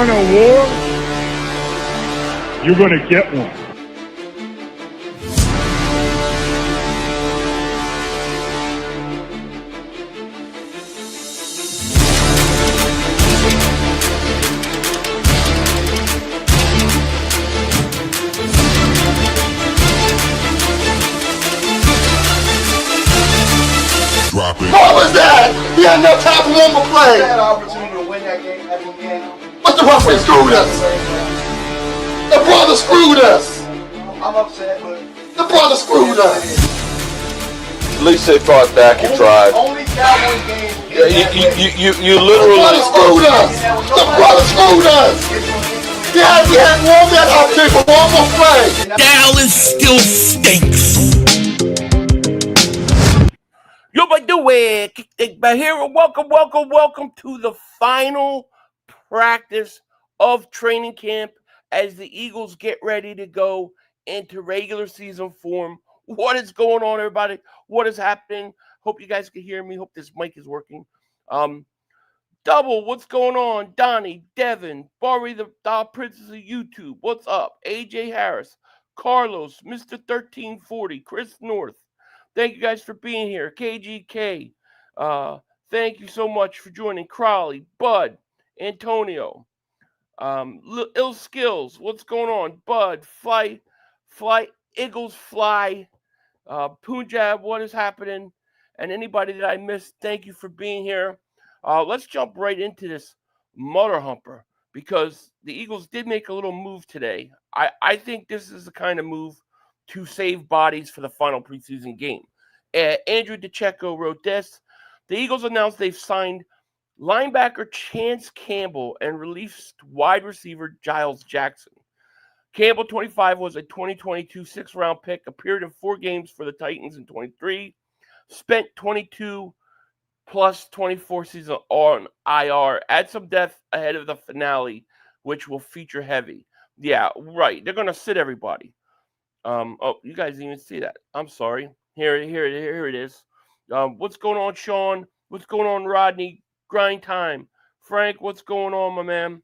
want a war? You're going to get one. What was that? He had no time for one more play. He had an opportunity to win that game at the end. But the referee screwed us. The brother screwed us. I'm upset, but the brother screwed us. At least they fought back and tried. Only Cowboys game. You The literally. brother screwed us. The brother screwed us. He had one man opportunity for one more play. Dallas still stinks. Yo, by the way, Dingbat here, and welcome to the final practice of training camp as the Eagles get ready to go into regular season form. What is going on, everybody? What is happening? Hope you guys can hear me. Hope this mic is working. Double, what's going on? Donnie, Devin, Barry, the Princess of YouTube. What's up? AJ Harris, Carlos, Mr. 1340, Chris North. Thank you guys for being here. KGK, thank you so much for joining. Crowley, Bud, Antonio, Ill Skills, what's going on? Bud, Fly, Eagles Fly, Punjab, what is happening? And anybody that I missed, thank you for being here. Let's jump right into this Mother Humper because the Eagles did make a little move today. I think this is the kind of move to save bodies for the final preseason game. Andrew DeCecco wrote this. The Eagles announced they've signed linebacker Chance Campbell and released wide receiver Giles Jackson. Campbell, 25, was a 2022 sixth-round pick, appeared in 4 games for the Titans in 23, spent 22 plus 24 season on IR, add some depth ahead of the finale, which will feature heavy. Yeah, right. They're going to sit everybody. Oh, you guys didn't even see that. I'm sorry. Here it is. What's going on, Sean? What's going on, Rodney? Grind time. Frank, what's going on, my man?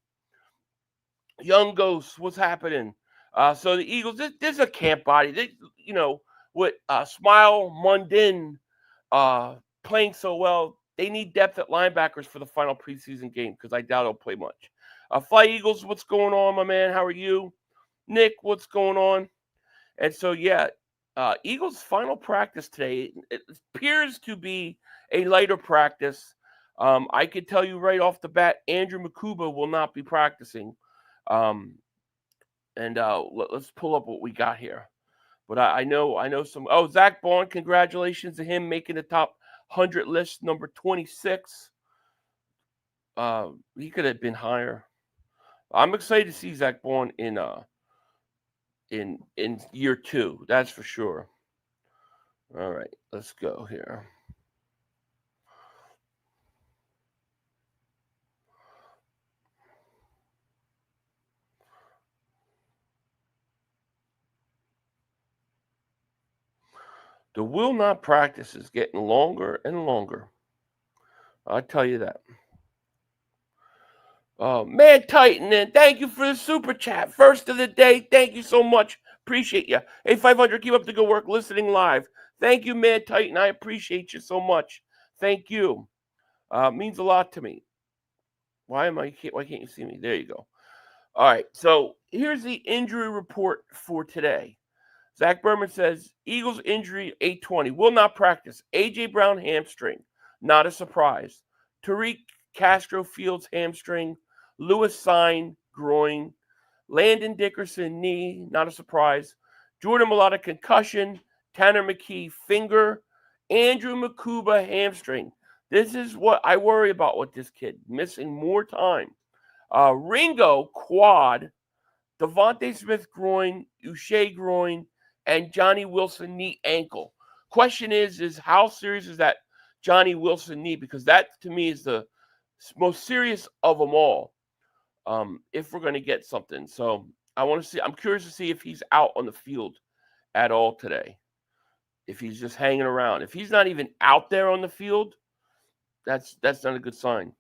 Young Ghost, what's happening? So the Eagles, this is a camp body. They, with Smile Mundin playing so well, they need depth at linebackers for the final preseason game because I doubt he'll play much. Fly Eagles, what's going on, my man? How are you? Nick, what's going on? And so, yeah, Eagles' final practice today, it appears to be a lighter practice. I could tell you right off the bat, Andrew Makuba will not be practicing. Let's pull up what we got here. But I know some. Oh, Zach Bond, congratulations to him making the top 100 list, number 26. He could have been higher. I'm excited to see Zach Bond in year 2, that's for sure. All right, let's go here. The will not practice is getting longer and longer. I'll tell you that. Man Titan, and thank you for the super chat. First of the day. Thank you so much. Appreciate you. Hey, 500, keep up the good work listening live. Thank you, Man Titan. I appreciate you so much. Thank you. Means a lot to me. Why can't you see me? There you go. All right, so here's the injury report for today. Zach Berman says, Eagles injury 820. Will not practice. A.J. Brown hamstring. Not a surprise. Tariq Castro Fields hamstring. Lewis Sign groin. Landon Dickerson knee. Not a surprise. Jordan Mailata concussion. Tanner McKee finger. Andrew Makuba hamstring. This is what I worry about with this kid. Missing more time. Ringo quad. Devontae Smith groin. Uche groin. And Johnny Wilson knee ankle. Question is how serious is that Johnny Wilson knee? Because that, to me, is the most serious of them all. If we're going to get something. So I'm curious to see if he's out on the field at all today. If he's just hanging around. If he's not even out there on the field, that's not a good sign.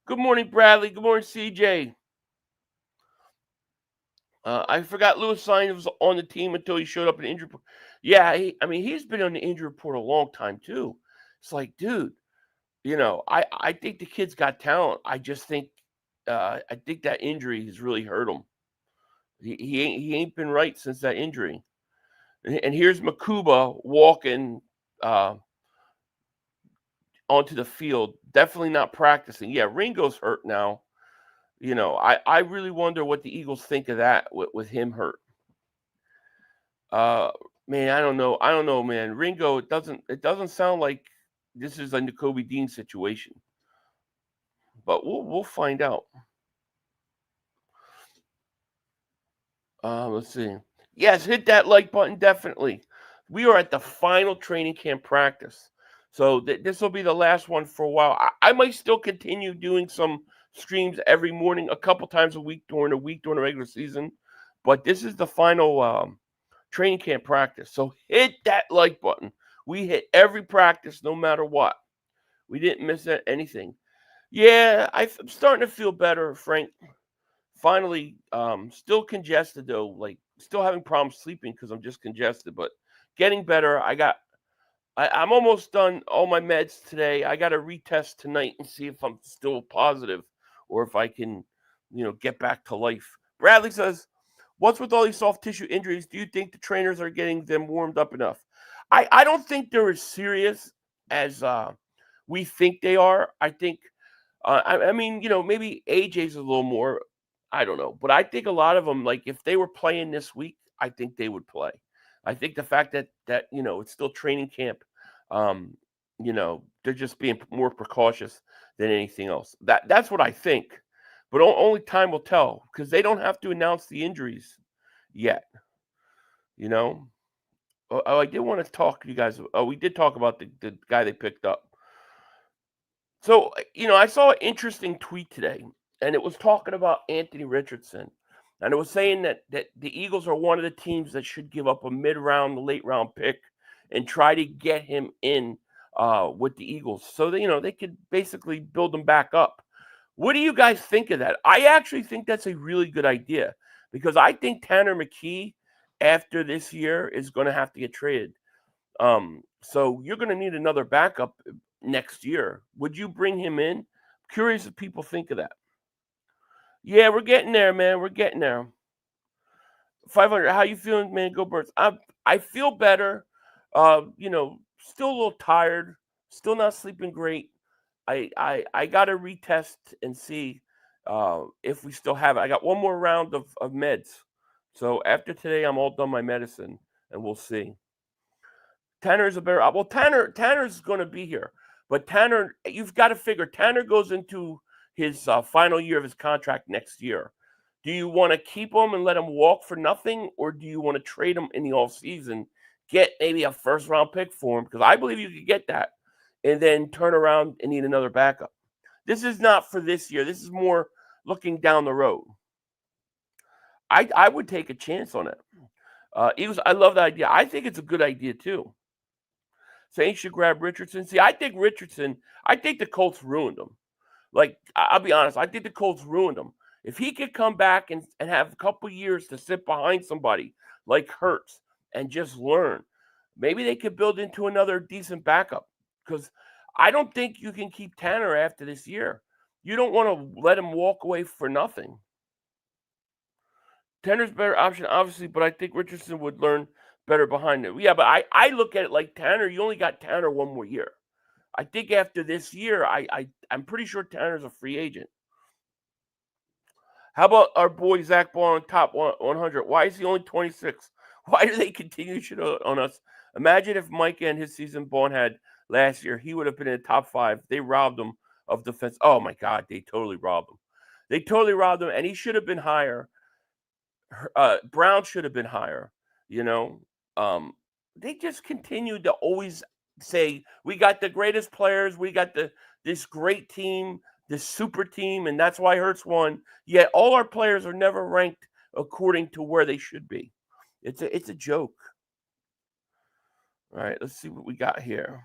Good morning, Bradley. Good morning, CJ. I forgot Lewis Sines was on the team until he showed up in injury report. Yeah, he's been on the injury report a long time too. It's like, dude, I think the kid's got talent. I just think I think that injury has really hurt him. He ain't been right since that injury. And here's Makuba walking onto the field, definitely not practicing. Yeah, Ringo's hurt now. I really wonder what the Eagles think of that with him hurt. Man, I don't know. I don't know, man. Ringo, it doesn't sound like this is a Nakobe Dean situation, but we'll find out. Let's see. Yes, hit that like button definitely. We are at the final training camp practice, so this will be the last one for a while. I might still continue doing some streams every morning, a couple times a week during the regular season, but this is the final training camp practice. So hit that like button. We hit every practice, no matter what. We didn't miss anything. Yeah, I'm starting to feel better, Frank. Finally, still congested though, like still having problems sleeping because I'm just congested, but getting better. I'm almost done all my meds today. I got to retest tonight and see if I'm still positive or if I can, get back to life. Bradley says, "What's with all these soft tissue injuries? Do you think the trainers are getting them warmed up enough?" I don't think they're as serious as we think they are. I think, maybe AJ's a little more. I don't know, but I think a lot of them, like if they were playing this week, I think they would play. I think the fact that it's still training camp, they're just being more precautious than anything else. That's what I think, but only time will tell because they don't have to announce the injuries yet. You know. Oh, I did want to talk to you guys. Oh, we did talk about the guy they picked up. So, I saw an interesting tweet today, and it was talking about Anthony Richardson. And it was saying that the Eagles are one of the teams that should give up a mid-round, late round pick and try to get him in with the Eagles. So that, they could basically build him back up. What do you guys think of that? I actually think that's a really good idea because I think Tanner McKee after this year is going to have to get traded. So you're going to need another backup next year. Would you bring him in? Curious if people think of that. Yeah, we're getting there, man. We're getting there. 500. How you feeling, man? Go Birds. I feel better. Still a little tired. Still not sleeping great. I got to retest and see if we still have it. I got one more round of meds. So after today, I'm all done my medicine, and we'll see. Tanner is a better. Well, Tanner's going to be here, but Tanner, you've got to figure Tanner goes into his final year of his contract next year. Do you want to keep him and let him walk for nothing, or do you want to trade him in the offseason, get maybe a first round pick for him? Because I believe you could get that, and then turn around and need another backup. This is not for this year. This is more looking down the road. I would take a chance on it. I love the idea. I think it's a good idea too. Saints should grab Richardson. See, I think the Colts ruined him. Like, I'll be honest, I think the Colts ruined him. If he could come back and have a couple years to sit behind somebody like Hurts and just learn, maybe they could build into another decent backup. Because I don't think you can keep Tanner after this year. You don't want to let him walk away for nothing. Tanner's better option, obviously, but I think Richardson would learn better behind it. Yeah, but I look at it like Tanner, you only got Tanner one more year. I think after this year, I'm pretty sure Tanner's a free agent. How about our boy Zach Ball on top 100? Why is he only 26? Why do they continue shit on us? Imagine if Mike and his season Bond had last year. He would have been in the top 5. They robbed him of defense. Oh, my God. They totally robbed him. And he should have been higher. Brown should have been higher, They just continue to always say, we got the greatest players. We got this great team, this super team, and that's why Hurts won. Yet all our players are never ranked according to where they should be. It's a joke. All right, let's see what we got here.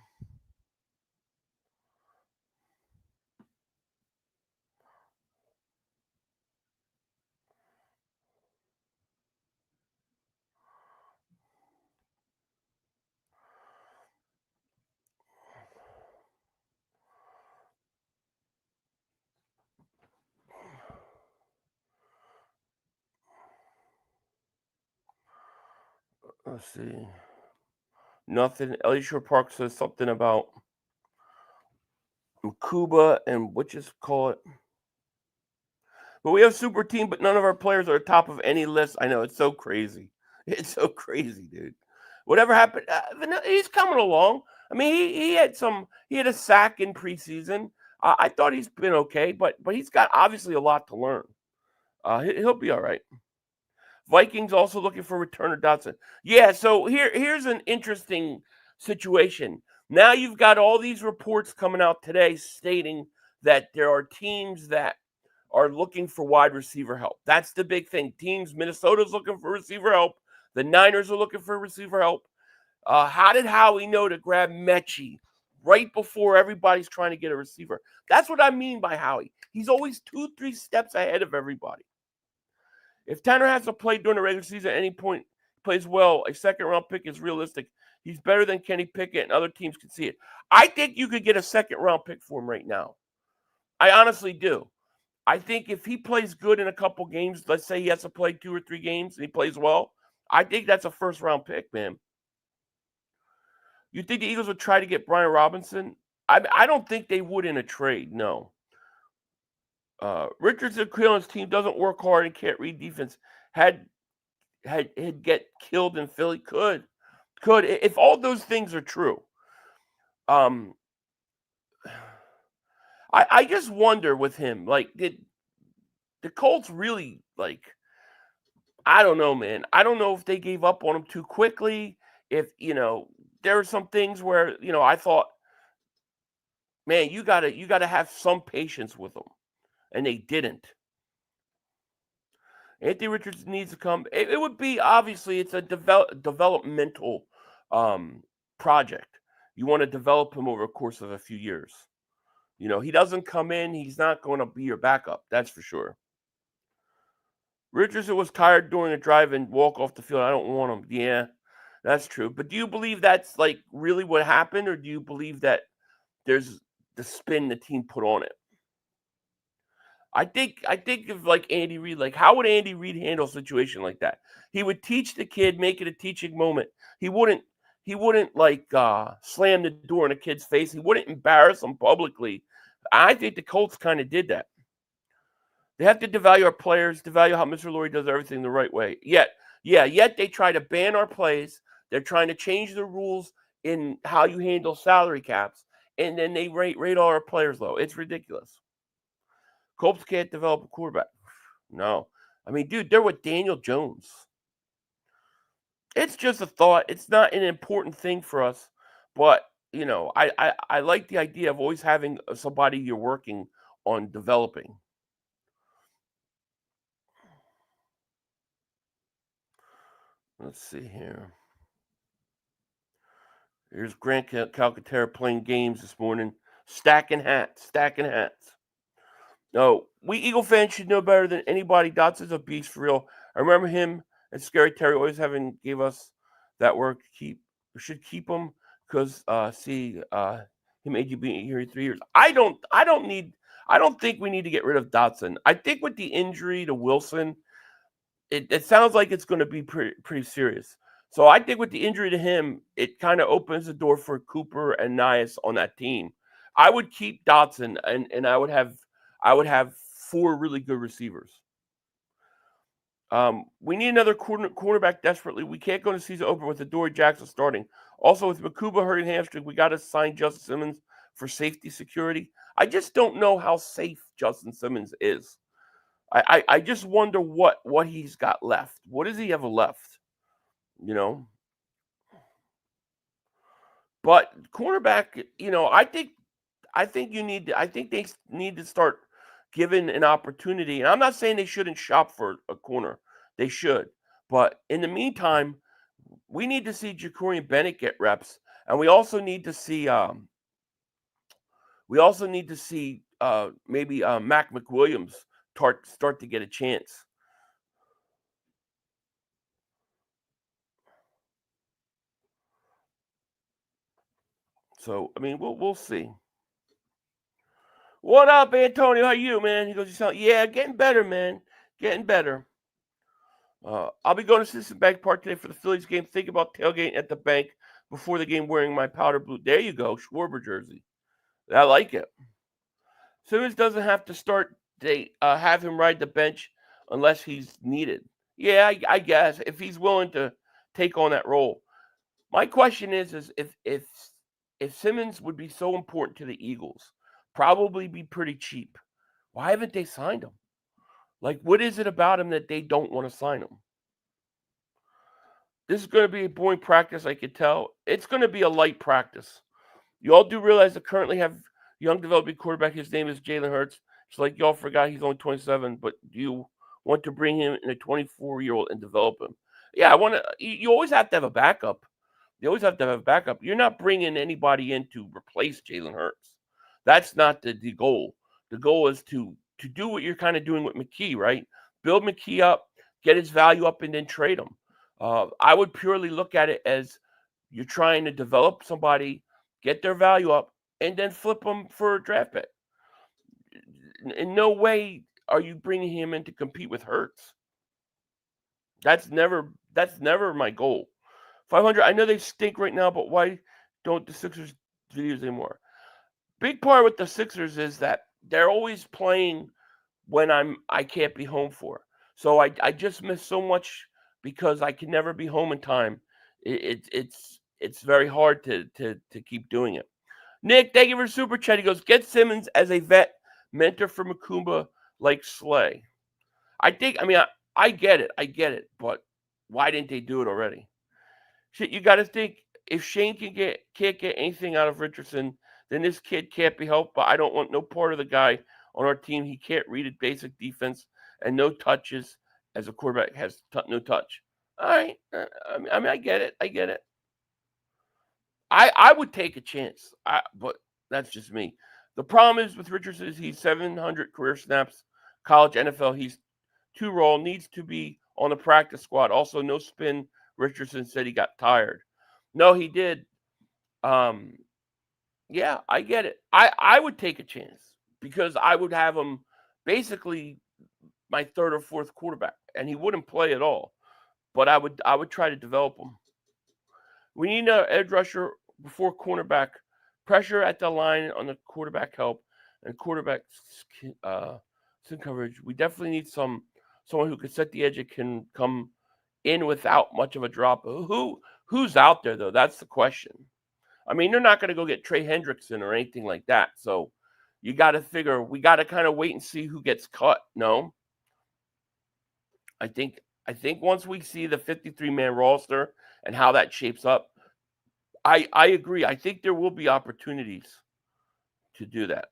Let's see. Nothing. Elishore Park says something about Kuba and what just call it. But we have super team, but none of our players are top of any list. I know, it's so crazy. It's so crazy, dude. Whatever happened, he's coming along. I mean, he had a sack in preseason. I thought he's been okay, but he's got obviously a lot to learn. He'll be all right. Vikings also looking for returner Dotson. Yeah, so here's an interesting situation. Now you've got all these reports coming out today stating that there are teams that are looking for wide receiver help. That's the big thing. Minnesota's looking for receiver help. The Niners are looking for receiver help. How did Howie know to grab Mechie right before everybody's trying to get a receiver? That's what I mean by Howie. He's always 2-3 steps ahead of everybody. If Tanner has to play during the regular season at any point, plays well, a second-round pick is realistic. He's better than Kenny Pickett, and other teams can see it. I think you could get a second-round pick for him right now. I honestly do. I think if he plays good in a couple games, let's say he has to play 2 or 3 games and he plays well, I think that's a first-round pick, man. You think the Eagles would try to get Brian Robinson? I don't think they would in a trade, no. Richardson Creelan's team doesn't work hard and can't read defense. Had get killed in Philly? Could. If all those things are true. I just wonder with him, like, did the Colts really, like, I don't know, man. I don't know if they gave up on him too quickly. If, there are some things where, I thought, man, you gotta have some patience with them. And they didn't. Anthony Richardson needs to come. It would be, obviously, it's a developmental project. You want to develop him over the course of a few years. He doesn't come in, he's not going to be your backup. That's for sure. Richardson was tired during a drive and walk off the field. I don't want him. Yeah, that's true. But do you believe that's, like, really what happened? Or do you believe that there's the spin the team put on it? I think of, like, Andy Reid. Like, how would Andy Reid handle a situation like that? He would teach the kid, make it a teaching moment. He wouldn't like slam the door in a kid's face. He wouldn't embarrass them publicly. I think the Colts kind of did that. They have to devalue our players, devalue how Mr. Lurie does everything the right way. Yet they try to ban our plays. They're trying to change the rules in how you handle salary caps, and then they rate all our players low. It's ridiculous. Colts can't develop a quarterback. No. I mean, dude, they're with Daniel Jones. It's just a thought. It's not an important thing for us. But, I like the idea of always having somebody you're working on developing. Let's see here. Here's Grant Calcaterra playing games this morning. Stacking hats. No, we Eagle fans should know better than anybody. Dotson's a beast for real. I remember him and Scary Terry always gave us that word. We should keep him because he made you be here 3 years. I don't think we need to get rid of Dotson. I think with the injury to Wilson, it sounds like it's going to be pretty serious. So I think with the injury to him, it kind of opens the door for Cooper and Nias on that team. I would keep Dotson, and I would have 4 really good receivers. We need another cornerback desperately. We can't go to season opener with Adoree Jackson starting. Also, with Makuba hurting hamstring, we got to sign Justin Simmons for safety security. I just don't know how safe Justin Simmons is. I just wonder what he's got left. What does he have left? But cornerback, I think they need to start giving an opportunity. And I'm not saying they shouldn't shop for a corner. They should. But in the meantime, we need to see Jakorian Bennett get reps, and we also need to see maybe Mac McWilliams start to get a chance. So, I mean, we'll see. What up, Antonio? How you, man? He goes, you sound, yeah, getting better, man. Getting better. I'll be going to Citizen Bank Park today for the Phillies game. Think about tailgating at the bank before the game wearing my powder blue. There you go, Schwarber jersey. I like it. Simmons doesn't have to start. They have him ride the bench unless he's needed. Yeah, I guess if he's willing to take on that role. My question is if Simmons would be so important to the Eagles, probably be pretty cheap. Why haven't they signed him? Like, what is it about him that they don't want to sign him? This is going to be a boring practice, I could tell. It's going to be a light practice. You all do realize they currently have young developing quarterback. His name is Jalen Hurts. It's like y'all forgot he's only 27, but you want to bring him in a 24-year-old and develop him. Yeah, I want to. You always have to have a backup. You always have to have a backup. You're not bringing anybody in to replace Jalen Hurts. That's not the goal. The goal is to do what you're kind of doing with McKee, right? Build McKee up, get his value up, and then trade him. I would purely look at it as you're trying to develop somebody, get their value up, and then flip them for a draft pick. In no way are you bringing him in to compete with Hurts. That's never my goal. 500. I know they stink right now, but why don't the Sixers videos anymore? Big part with the Sixers is that they're always playing when I can't be home for. So I just miss so much because I can never be home in time. It's very hard to keep doing it. Nick, thank you for super chat. He goes, get Simmons as a vet mentor for Makumba like Slay. I get it, but why didn't they do it already? Shit, you got to think if Shane can't get anything out of Richardson, then this kid can't be helped. But I don't want no part of the guy on our team. He can't read a basic defense and no touches as a quarterback has no touch. All right, I get it. I would take a chance, but that's just me. The problem is with Richardson is he's 700 career snaps, college, NFL. He's too raw, needs to be on the practice squad. Also, no spin. Richardson said he got tired. No, he did. Yeah, I get it. I would take a chance because I would have him basically my third or fourth quarterback, and he wouldn't play at all. But I would try to develop him. We need an edge rusher before cornerback. Pressure at the line on the quarterback help and quarterback sin coverage. We definitely need someone who can set the edge and can come in without much of a drop. Who's out there though? That's the question. I mean, they're not going to go get Trey Hendrickson or anything like that. So you got to figure we got to kind of wait and see who gets cut. No, I think once we see the 53-man roster and how that shapes up, I agree. I think there will be opportunities to do that.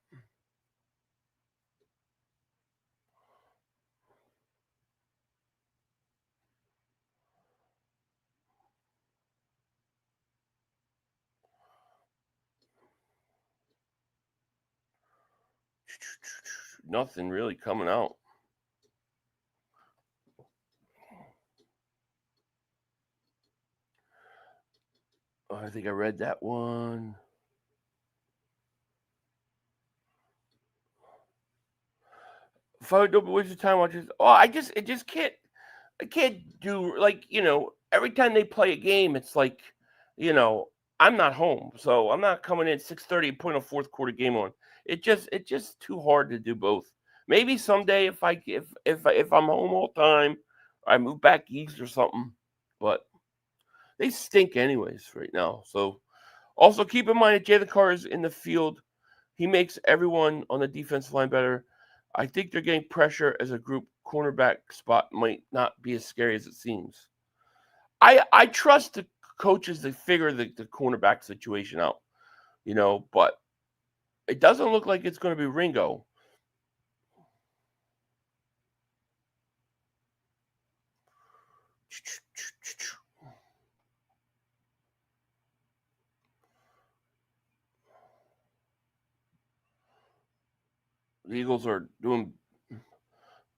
Nothing really coming out. Oh, I think I read that one. If I don't waste your time watching, I can't do like every time they play a game, it's like I'm not home, so I'm not coming in 6:30 and putting a fourth quarter game on. It's just too hard to do both. Maybe someday if I'm home all the time, I move back east or something, but they stink anyways right now. So also keep in mind that Jalen Carr is in the field. He makes everyone on the defensive line better. I think they're getting pressure as a group. Cornerback spot might not be as scary as it seems. I trust the coaches to figure the cornerback situation out, but it doesn't look like it's going to be Ringo. The Eagles are doing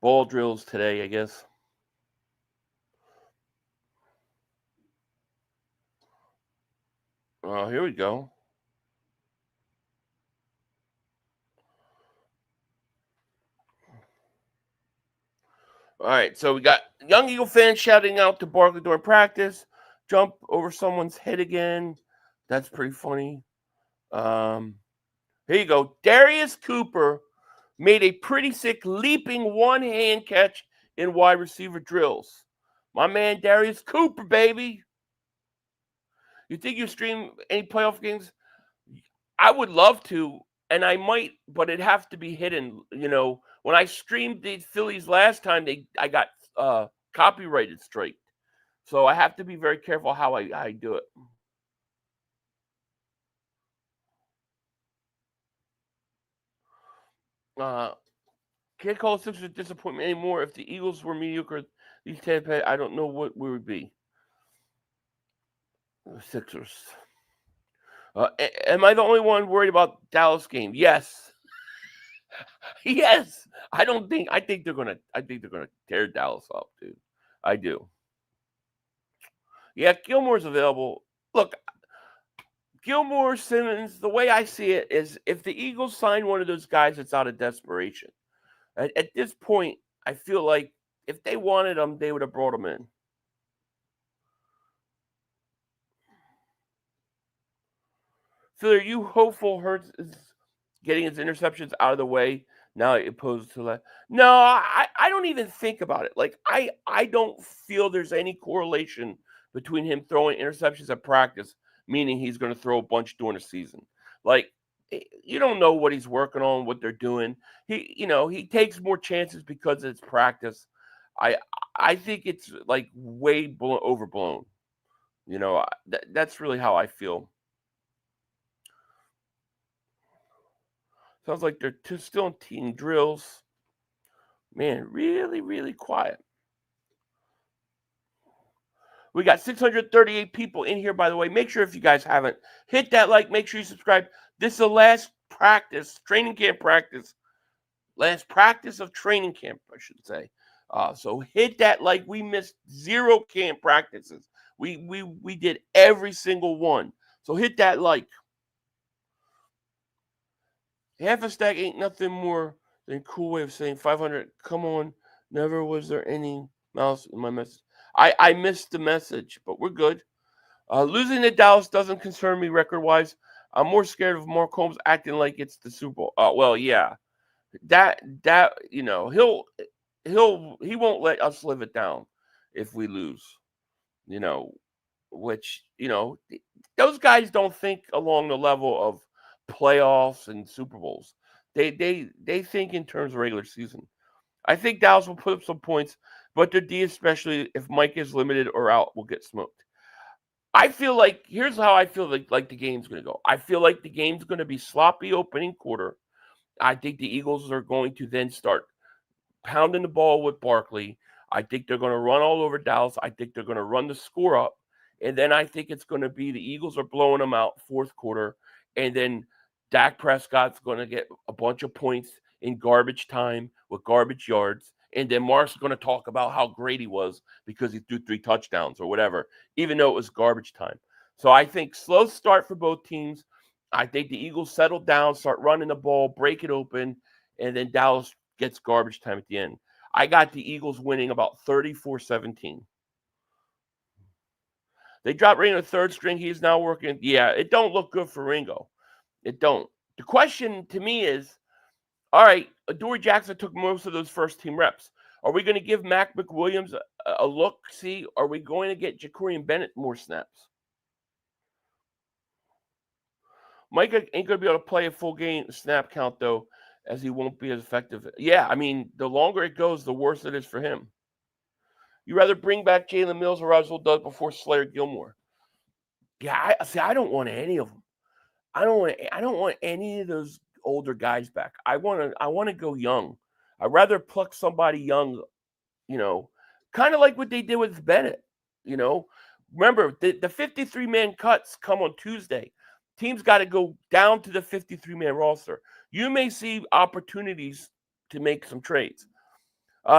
ball drills today, I guess. Here we go. All right, so we got young Eagle fans shouting out to Barkley during practice. Jump over someone's head again. That's pretty funny. Here you go. Darius Cooper made a pretty sick leaping one-hand catch in wide receiver drills. My man Darius Cooper, baby. You think you stream any playoff games? I would love to, and I might, but it'd have to be hidden. When I streamed the Phillies last time, I got copyrighted straight. So I have to be very careful how I do it. Can't call the Sixers a disappointment anymore. If the Eagles were mediocre, these Tampa, I don't know what we would be. The Sixers. Am I the only one worried about Dallas game? Yes. Yes. I think they're gonna tear Dallas up, dude. I do. Yeah, Gilmore's available. Look, Gilmore, Simmons, the way I see it is if the Eagles sign one of those guys that's out of desperation, at this point, I feel like if they wanted him, they would have brought him in. Phil, are you hopeful Hurts is getting his interceptions out of the way now opposed to that? No, I don't even think about it. Like, I don't feel there's any correlation between him throwing interceptions at practice, meaning he's going to throw a bunch during the season. Like, you don't know what he's working on, what they're doing. He takes more chances because it's practice. I think it's like way overblown. That's really how I feel. Sounds like they're still in team drills. Man, really, really quiet. We got 638 people in here, by the way. Make sure if you guys haven't, hit that like. Make sure you subscribe. This is the last practice, training camp practice. Last practice of training camp, I should say. So hit that like. We missed 0 camp practices. We did every single one. So hit that like. Half a stack ain't nothing more than a cool way of saying 500. Come on. Never was there any mouse in my message. I missed the message, but we're good. Losing to Dallas doesn't concern me record-wise. I'm more scared of Mark Holmes acting like it's the Super Bowl. Well, yeah. That he won't let us live it down if we lose. Which, those guys don't think along the level of playoffs and Super Bowls. They think in terms of regular season. I think Dallas will put up some points, but their D, especially if Mike is limited or out, will get smoked. I feel like here's how I feel like the game's going to go. I feel like the game's going to be sloppy opening quarter. I think the Eagles are going to then start pounding the ball with Barkley. I think they're going to run all over Dallas. I think they're going to run the score up. And then I think it's going to be the Eagles are blowing them out fourth quarter. And then Dak Prescott's going to get a bunch of points in garbage time with garbage yards. And then Mark's going to talk about how great he was because he threw 3 touchdowns or whatever, even though it was garbage time. So I think slow start for both teams. I think the Eagles settle down, start running the ball, break it open, and then Dallas gets garbage time at the end. I got the Eagles winning about 34-17. They dropped Ringo to third string. He's now working. Yeah, it don't look good for Ringo. It don't. The question to me is, all right, Adoree Jackson took most of those first-team reps. Are we going to give Mac McWilliams a look? See, are we going to get Jakorian Bennett more snaps? Mike ain't going to be able to play a full game snap count, though, as he won't be as effective. Yeah, I mean, the longer it goes, the worse it is for him. You rather bring back Jalen Mills or Roswell Doug before Slayer Gilmore? Yeah, I don't want any of them. I don't want any of those older guys back. I want to go young. I'd rather pluck somebody young, kind of like what they did with Bennett. Remember the 53-man cuts come on Tuesday. Teams got to go down to the 53-man roster. You may see opportunities to make some trades.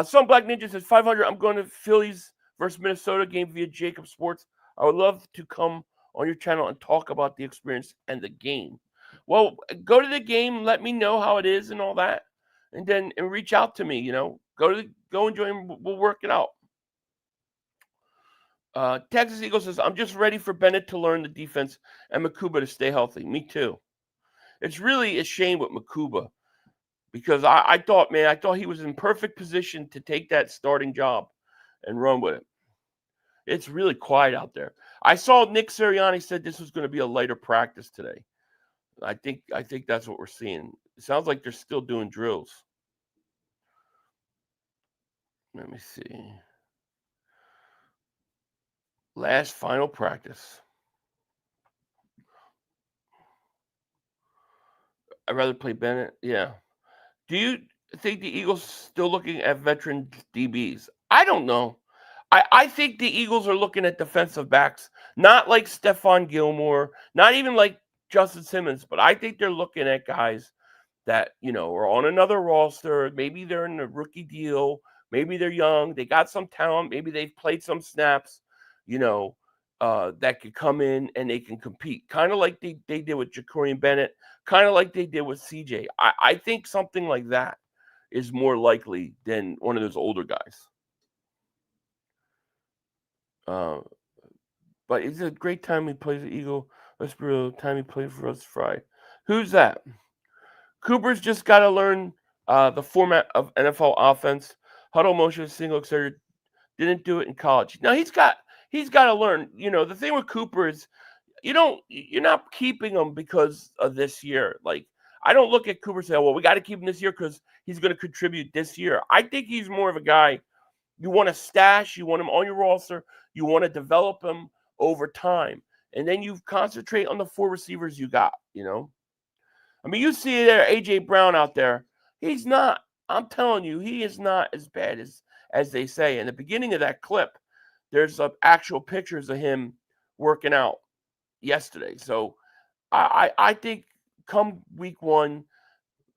Some Black Ninja says 500. I'm going to Phillies versus Minnesota game via Jacob Sports. I would love to come on your channel and talk about the experience and the game. Well, go to the game, let me know how it is and all that, and then reach out to me. Go Go enjoy him. We'll work it out. Texas Eagle says, I'm just ready for Bennett to learn the defense and Makuba to stay healthy. Me too. It's really a shame with Makuba because I thought he was in perfect position to take that starting job and run with it. It's really quiet out there. I saw Nick Sirianni said this was going to be a lighter practice today. I think that's what we're seeing. It sounds like they're still doing drills. Let me see. Last final practice. I'd rather play Bennett. Yeah. Do you think the Eagles still looking at veteran DBs? I don't know. I think the Eagles are looking at defensive backs, not like Stephon Gilmore, not even like Justin Simmons, but I think they're looking at guys that, are on another roster. Maybe they're in a rookie deal. Maybe they're young. They got some talent. Maybe they've played some snaps, that could come in and they can compete. Kind of like they did with Jakorian Bennett, kind of like they did with CJ. I think something like that is more likely than one of those older guys. But it's a great time he plays the Eagle. Let's be real, time he played for us Friday. Who's that? Cooper's just got to learn the format of NFL offense. Huddle motion, single exterior. Didn't do it in college. Now he's got to learn. The thing with Cooper is you're not keeping him because of this year. Like, I don't look at Cooper and say, well, we got to keep him this year because he's going to contribute this year. I think he's more of a guy you want to stash, you want him on your roster, you want to develop him over time. And then you concentrate on the 4 receivers you got, I mean, you see there, A.J. Brown out there. He's not. I'm telling you, he is not as bad as they say. In the beginning of that clip, there's actual pictures of him working out yesterday. So I think come week 1,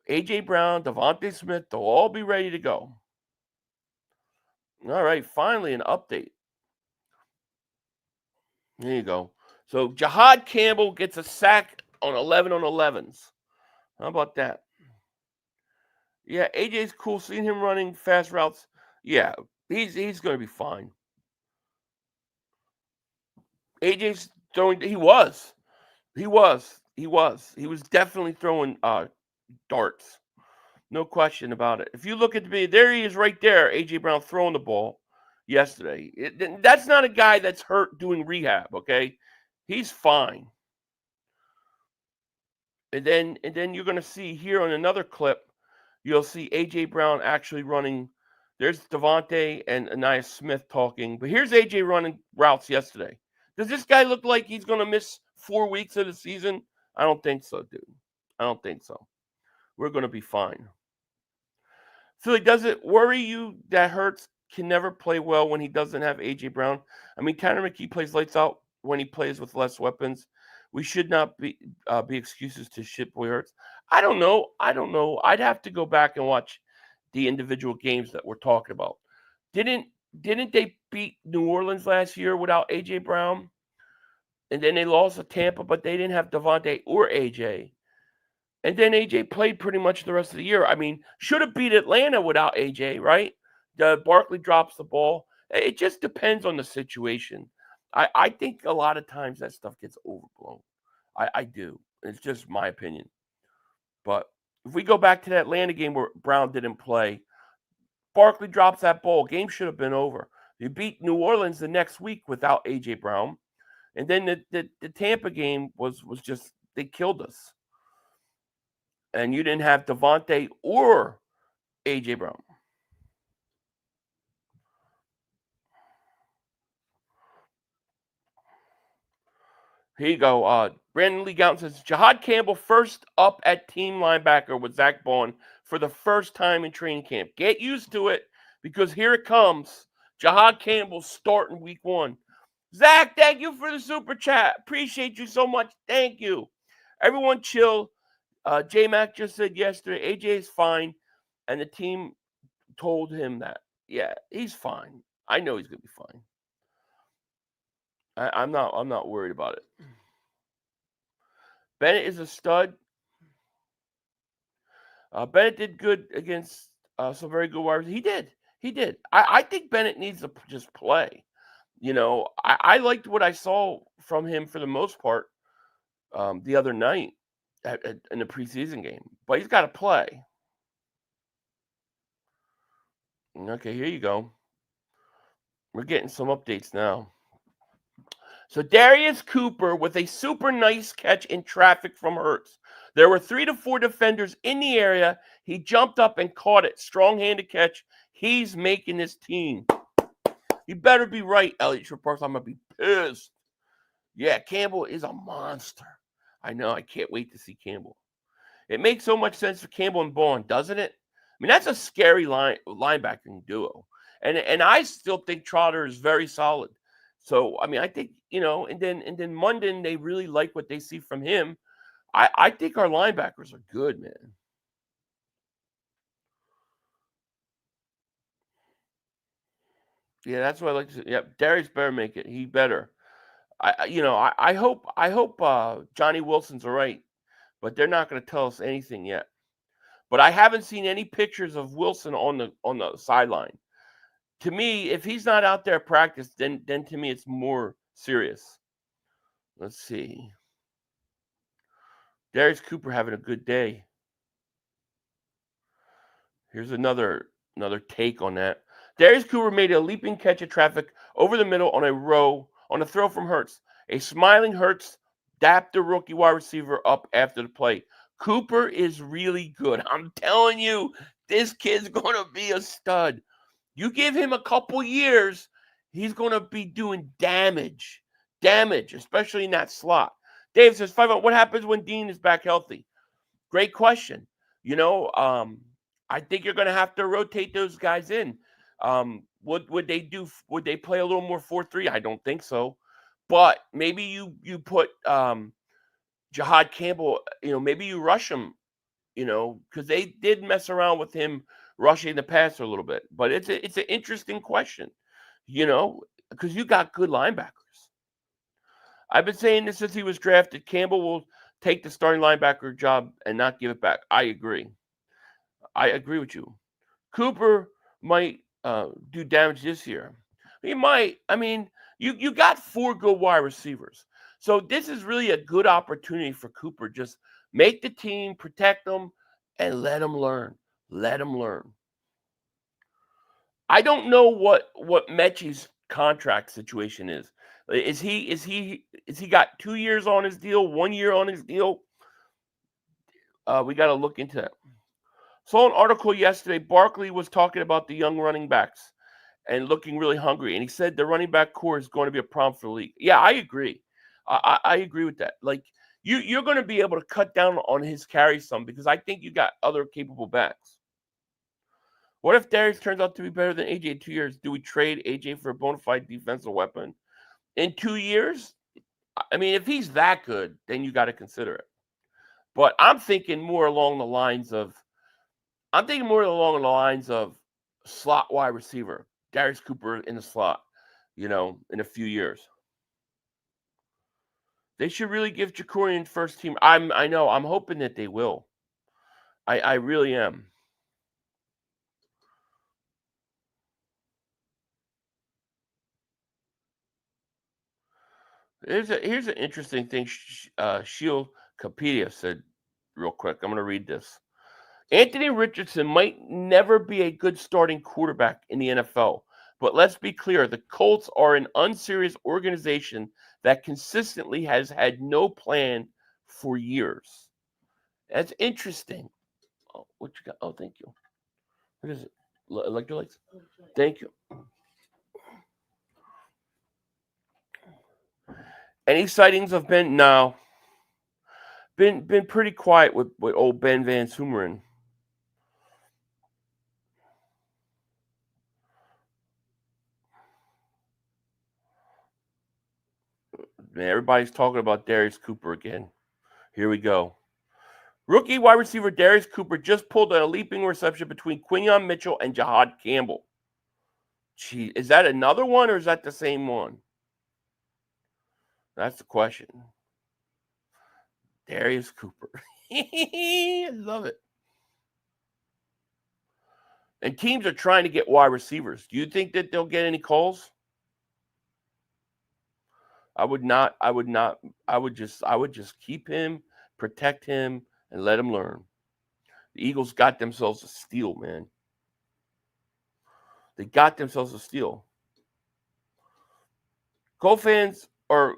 A.J. Brown, Devontae Smith, they'll all be ready to go. All right, finally an update. There you go. So Jahad Campbell gets a sack on 11 on 11s. How about that? Yeah, AJ's cool. Seeing him running fast routes. Yeah, he's going to be fine. AJ's throwing. He was definitely throwing darts. No question about it. If you look at there he is right there, A.J. Brown throwing the ball yesterday. That's not a guy that's hurt doing rehab, okay? He's fine. And then you're going to see here on another clip, you'll see A.J. Brown actually running. There's Devontae and Anais Smith talking. But here's A.J. running routes yesterday. Does this guy look like he's going to miss 4 weeks of the season? I don't think so, dude. I don't think so. We're going to be fine. Philly, does it worry you that Hurts can never play well when he doesn't have A.J. Brown? I mean, Tanner McKee plays lights out when he plays with less weapons. We should not be excuses to shitboy Hurts. I don't know. I'd have to go back and watch the individual games that we're talking about. Didn't they beat New Orleans last year without A.J. Brown? And then they lost to Tampa, but they didn't have Devontae or A.J. And then A.J. played pretty much the rest of the year. I mean, should have beat Atlanta without A.J., right? Barkley drops the ball. It just depends on the situation. I think a lot of times that stuff gets overblown. I do. It's just my opinion. But if we go back to that Atlanta game where Brown didn't play, Barkley drops that ball. Game should have been over. You beat New Orleans the next week without A.J. Brown. And then the Tampa game was just, they killed us. And you didn't have Devontae or A.J. Brown. Here you go. Brandon Lee Gountain says, Jahad Campbell first up at team linebacker with Zach Bond for the first time in training camp. Get used to it because here it comes. Jahad Campbell starting week 1. Zach, thank you for the super chat. Appreciate you so much. Thank you. Everyone chill. J-Mac just said yesterday, AJ is fine, and the team told him that. Yeah, he's fine. I know he's going to be fine. I'm not worried about it. Bennett is a stud. Bennett did good against some very good wide receivers. He did. He did. I think Bennett needs to just play. I liked what I saw from him for the most part the other night in the preseason game. But he's got to play. Okay, here you go. We're getting some updates now. So Darius Cooper with a super nice catch in traffic from Hurts. There were 3 to 4 defenders in the area. He jumped up and caught it. Strong-handed catch. He's making this team. You better be right, Elliot Shorr. I'm going to be pissed. Yeah, Campbell is a monster. I know. I can't wait to see Campbell. It makes so much sense for Campbell and Bourne, doesn't it? I mean, that's a scary linebacking duo. And I still think Trotter is very solid. So, I mean, I think, and then Munden, they really like what they see from him. I think our linebackers are good, man. Yeah, that's what I like to see. Yep, Darius better make it. He better. I hope Johnny Wilson's all right, but they're not going to tell us anything yet. But I haven't seen any pictures of Wilson on the sideline. To me, if he's not out there at practice, then to me it's more serious. Let's see. Darius Cooper having a good day. Here's another take on that. Darius Cooper made a leaping catch of traffic over the middle on a throw from Hurts. A smiling Hurts dapped the rookie wide receiver up after the play. Cooper is really good. I'm telling you, this kid's going to be a stud. You give him a couple years, he's going to be doing damage, especially in that slot. Dave says, what happens when Dean is back healthy? Great question. I think you're going to have to rotate those guys in. Would they do? Would they play a little more 4-3? I don't think so. But maybe you put Jahad Campbell. Maybe you rush him. Because they did mess around with him rushing the passer a little bit. But it's an interesting question. Because you got good linebackers. I've been saying this since he was drafted. Campbell will take the starting linebacker job and not give it back. I agree with you. Cooper might do damage this year. He might. I mean, you got 4 good wide receivers. So this is really a good opportunity for Cooper. Just make the team, protect them, and let them learn. I don't know what Mechie's contract situation is. Is he got 2 years on his deal, 1 year on his deal? We got to look into that. Saw an article yesterday. Barkley was talking about the young running backs and looking really hungry, and he said the running back core is going to be a problem for the league. Yeah, I agree. I agree with that. Like you're going to be able to cut down on his carries some because I think you got other capable backs. What if Darius turns out to be better than AJ in 2 years? Do we trade AJ for a bona fide defensive weapon? In 2 years? I mean, if he's that good, then you got to consider it. But I'm thinking more along the lines of slot wide receiver. Darius Cooper in the slot, in a few years. They should really give Jakorian first team. I know. I'm hoping that they will. I really am. Here's an interesting thing. Shield Capedia said real quick. I'm going to read this. Anthony Richardson might never be a good starting quarterback in the NFL. But let's be clear, the Colts are an unserious organization that consistently has had no plan for years. That's interesting. Oh, what you got? Oh, thank you. What is it? Electrolytes? Thank you. Any sightings of Ben? No. Been pretty quiet with old Ben Van Sumeren. Man, everybody's talking about Darius Cooper again. Here we go. Rookie wide receiver Darius Cooper just pulled a leaping reception between Quinyon Mitchell and Jahad Campbell. Gee, is that another one or is that the same one? That's the question. Darius Cooper. I love it. And teams are trying to get wide receivers. Do you think that they'll get any calls? I would not. I would just keep him, protect him, and let him learn. The Eagles got themselves a steal, man. They got themselves a steal. Colts fans are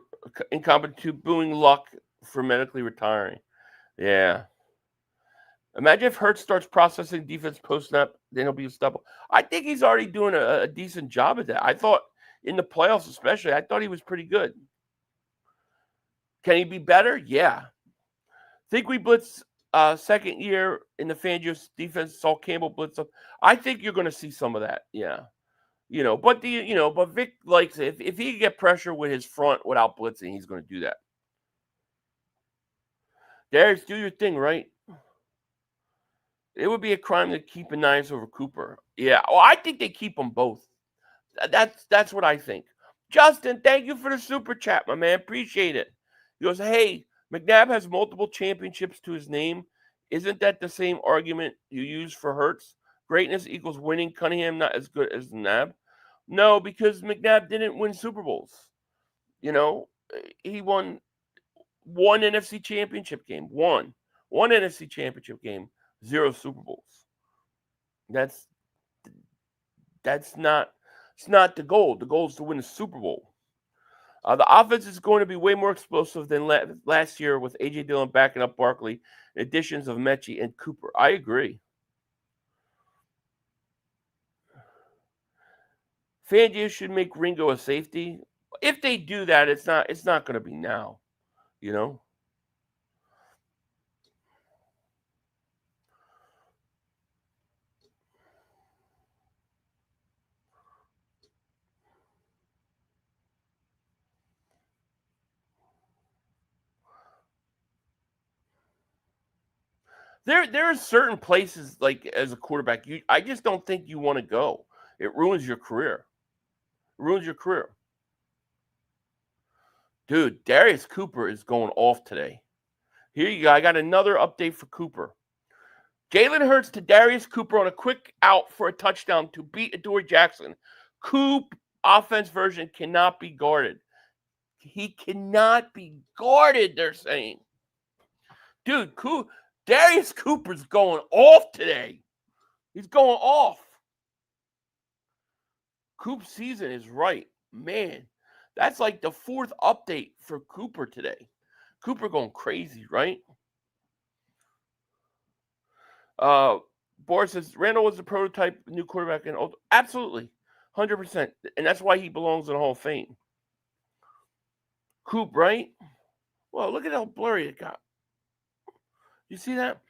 incompetent to booing Luck for medically retiring. Yeah. Imagine if Hurts starts processing defense post-snap, then he'll be unstoppable. I think he's already doing a decent job at that. I thought in the playoffs especially, I thought he was pretty good. Can he be better? Yeah. Think we blitz second year in the Fangio's defense, saw Campbell blitz up. I think you're going to see some of that. Yeah. But Vic likes it. If he can get pressure with his front without blitzing, he's going to do that. Darius, do your thing, right? It would be a crime to keep a Niners over Cooper. Yeah. Well, I think they keep them both. That's what I think. Justin, thank you for the super chat, my man. Appreciate it. He goes, hey, McNabb has multiple championships to his name. Isn't that the same argument you use for Hurts? Greatness equals winning. Cunningham not as good as McNabb. No, because McNabb didn't win Super Bowls. He won one NFC championship game. One NFC championship game. 0 Super Bowls. That's not. It's not the goal. The goal is to win a Super Bowl. The offense is going to be way more explosive than last year with A.J. Dillon backing up Barkley, additions of Mechie and Cooper. I agree. Fangio should make Ringo a safety. If they do that, it's not going to be now, There are certain places, like as a quarterback, I just don't think you want to go. It ruins your career. Dude, Darius Cooper is going off today. Here you go. I got another update for Cooper. Jalen Hurts to Darius Cooper on a quick out for a touchdown to beat Adoree Jackson. Coop offense version cannot be guarded. He cannot be guarded, they're saying. Dude, Darius Cooper's going off today. He's going off. Coop's season is right. Man, that's like the 4th update for Cooper today. Cooper going crazy, right? Boris says, Randall was the prototype new quarterback. Absolutely. 100%. And that's why he belongs in the Hall of Fame. Coop, right? Well, look at how blurry it got. You see that?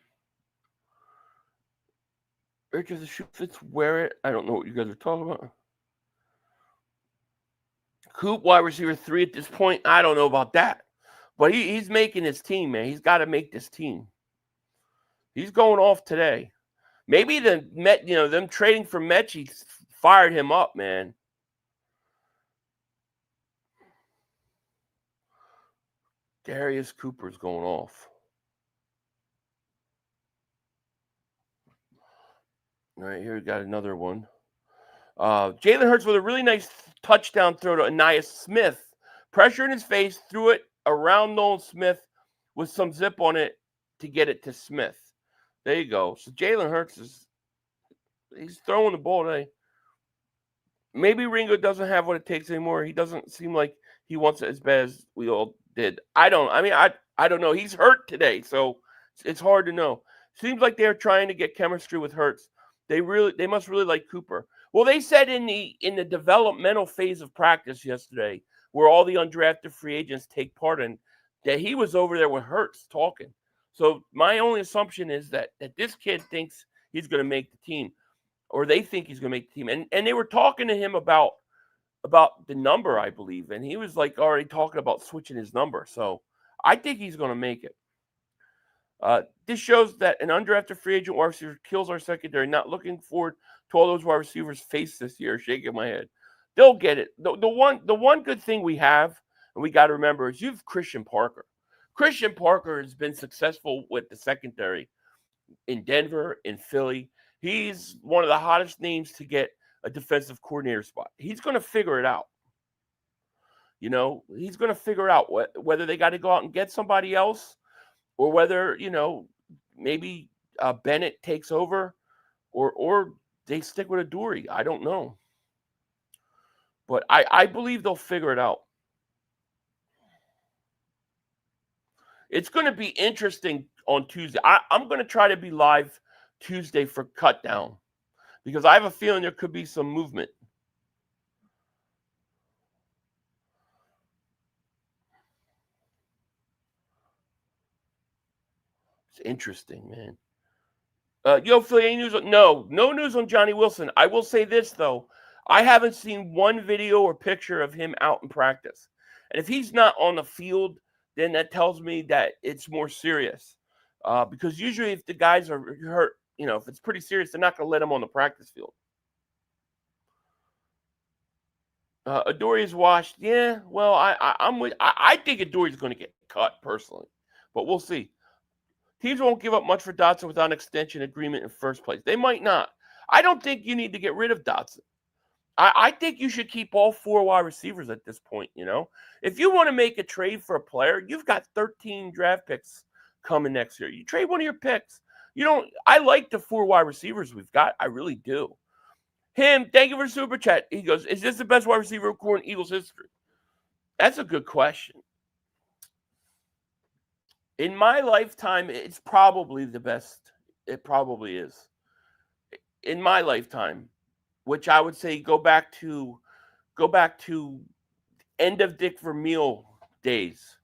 Rich as a shoe fits, wear it. I don't know what you guys are talking about. Coop, wide receiver 3 at this point. I don't know about that. But he's making his team, man. He's got to make this team. He's going off today. Maybe them trading for Mechie fired him up, man. Darius Cooper's going off. All right, here we got another one. Jalen Hurts with a really nice touchdown throw to Anais Smith. Pressure in his face, threw it around Nolan Smith with some zip on it to get it to Smith. There you go. So Jalen Hurts he's throwing the ball today. Maybe Ringo doesn't have what it takes anymore. He doesn't seem like he wants it as bad as we all did. I don't know. He's hurt today, so it's hard to know. Seems like they're trying to get chemistry with Hurts. They must really like Cooper. Well, they said in the developmental phase of practice yesterday, where all the undrafted free agents take part in, that he was over there with Hurts talking. So my only assumption is that this kid thinks he's going to make the team, or they think he's going to make the team. And they were talking to him about the number, I believe, and he was like already talking about switching his number. So I think he's going to make it. This shows that an undrafted free agent wide receiver kills our secondary. Not looking forward to all those wide receivers face this year. Shaking my head. They'll get it. The one good thing we have, and we got to remember, is you have Christian Parker. Christian Parker has been successful with the secondary in Denver, in Philly. He's one of the hottest names to get a defensive coordinator spot. He's going to figure it out. You know, he's going to figure out whether they got to go out and get somebody else or whether, you know, maybe Bennett takes over or they stick with a Dury. I don't know. But I believe they'll figure it out. It's going to be interesting on Tuesday. I'm going to try to be live Tuesday for Cut Down because I have a feeling there could be some movement. It's interesting, man. Yo, Philly, any news? No news on Johnny Wilson. I will say this, though. I haven't seen one video or picture of him out in practice. And if he's not on the field, then that tells me that it's more serious. Because usually if the guys are hurt, you know, if it's pretty serious, they're not going to let him on the practice field. Adori's washed. Yeah, well, I think Adori's going to get cut personally. But we'll see. Teams won't give up much for Dotson without an extension agreement in first place. They might not. I don't think you need to get rid of Dotson. I think you should keep all 4 wide receivers at this point, you know. If you want to make a trade for a player, you've got 13 draft picks coming next year. You trade one of your picks. I like the 4 wide receivers we've got. I really do. Him, thank you for Super Chat. He goes, is this the best wide receiver core in Eagles history? That's a good question. In my lifetime, it's probably the best. It probably is. In my lifetime, which I would say go back to end of Dick Vermeil days.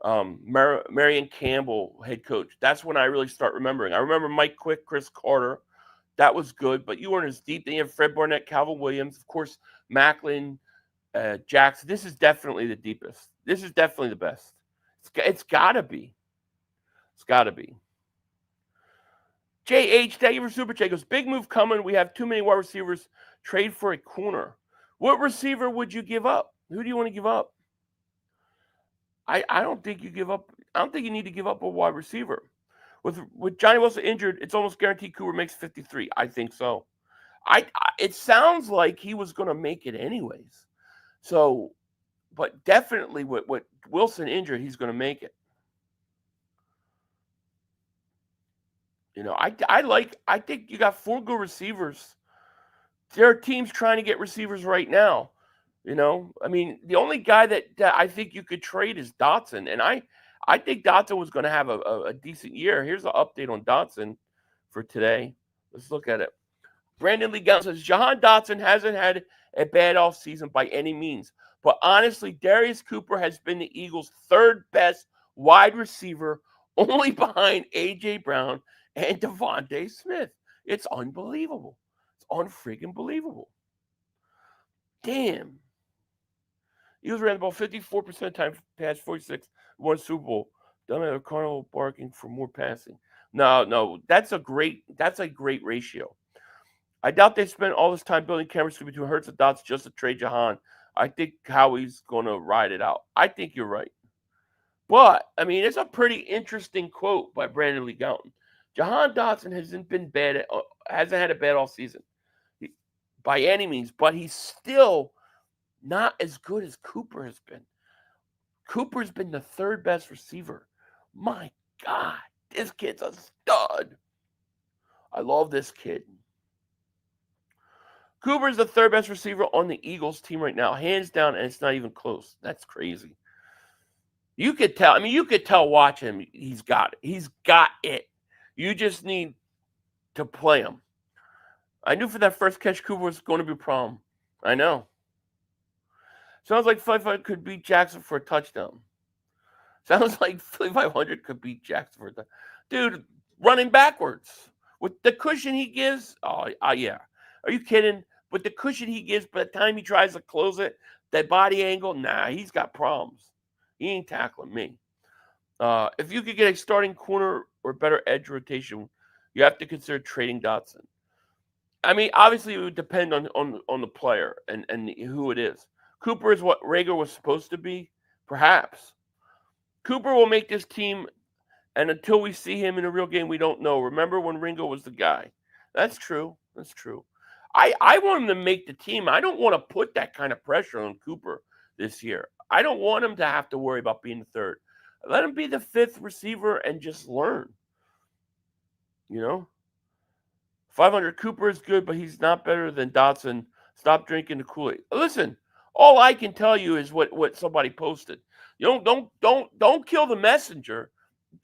Marion Campbell, head coach. That's when I really start remembering. I remember Mike Quick, Chris Carter. That was good, but you weren't as deep. Then you have Fred Barnett, Calvin Williams, of course, Macklin, Jackson. This is definitely the deepest. This is definitely the best. It's got to be. It's got to be. JH, thank you for Super Chat. Goes, big move coming. We have too many wide receivers. Trade for a corner. What receiver would you give up? Who do you want to give up? I don't think you give up. I don't think you need to give up a wide receiver. With Johnny Wilson injured, it's almost guaranteed Cooper makes 53. I think so. It sounds like he was going to make it anyways. So, but definitely with Wilson injured, he's going to make it. You know, I think you got 4 good receivers. There are teams trying to get receivers right now. You know, I mean, the only guy that I think you could trade is Dotson. And I think Dotson was going to have a decent year. Here's an update on Dotson for today. Let's look at it. Brandon Lee Gowns says, Jahan Dotson hasn't had a bad offseason by any means. But honestly, Darius Cooper has been the Eagles' 3rd best wide receiver, only behind A.J. Brown and Devontae Smith. It's unbelievable. It's unfreaking believable. Damn. Eagles ran the ball 54% of the time, passed 46, won Super Bowl. Don't have a Cardinal barking for more passing. No, that's a great ratio. I doubt they spent all this time building chemistry between Hurts and Dots just to trade Jahan. I think Howie's going to ride it out. I think you're right. But, I mean, it's a pretty interesting quote by Brandon Lee Gowton. Jahan Dotson hasn't had a bad all season by any means, but he's still not as good as Cooper has been. Cooper's been the 3rd best receiver. My God, this kid's a stud. I love this kid. Cooper's the 3rd best receiver on the Eagles team right now, hands down, and it's not even close. That's crazy. You could tell. I mean, you could tell watching him. He's got it. He's got it. You just need to play him. I knew for that first catch, Cooper was going to be a problem. I know. Sounds like 500 could beat Jackson for a touchdown. Sounds like 500 could beat Jackson for a touchdown. Dude, running backwards. With the cushion he gives, yeah. Are you kidding? With the cushion he gives, by the time he tries to close it, that body angle, nah, he's got problems. He ain't tackling me. If you could get a starting corner or better edge rotation, you have to consider trading Dotson. I mean, obviously it would depend on the player and who it is. Cooper is what Rager was supposed to be? Perhaps. Cooper will make this team, and until we see him in a real game, we don't know. Remember when Ringo was the guy? That's true. That's true. I want him to make the team. I don't want to put that kind of pressure on Cooper this year. I don't want him to have to worry about being the third. Let him be the fifth receiver and just learn. 500 Cooper is good, but he's not better than Dotson. Stop drinking the Kool-Aid. Listen, all I can tell you is what somebody posted. Don't kill the messenger.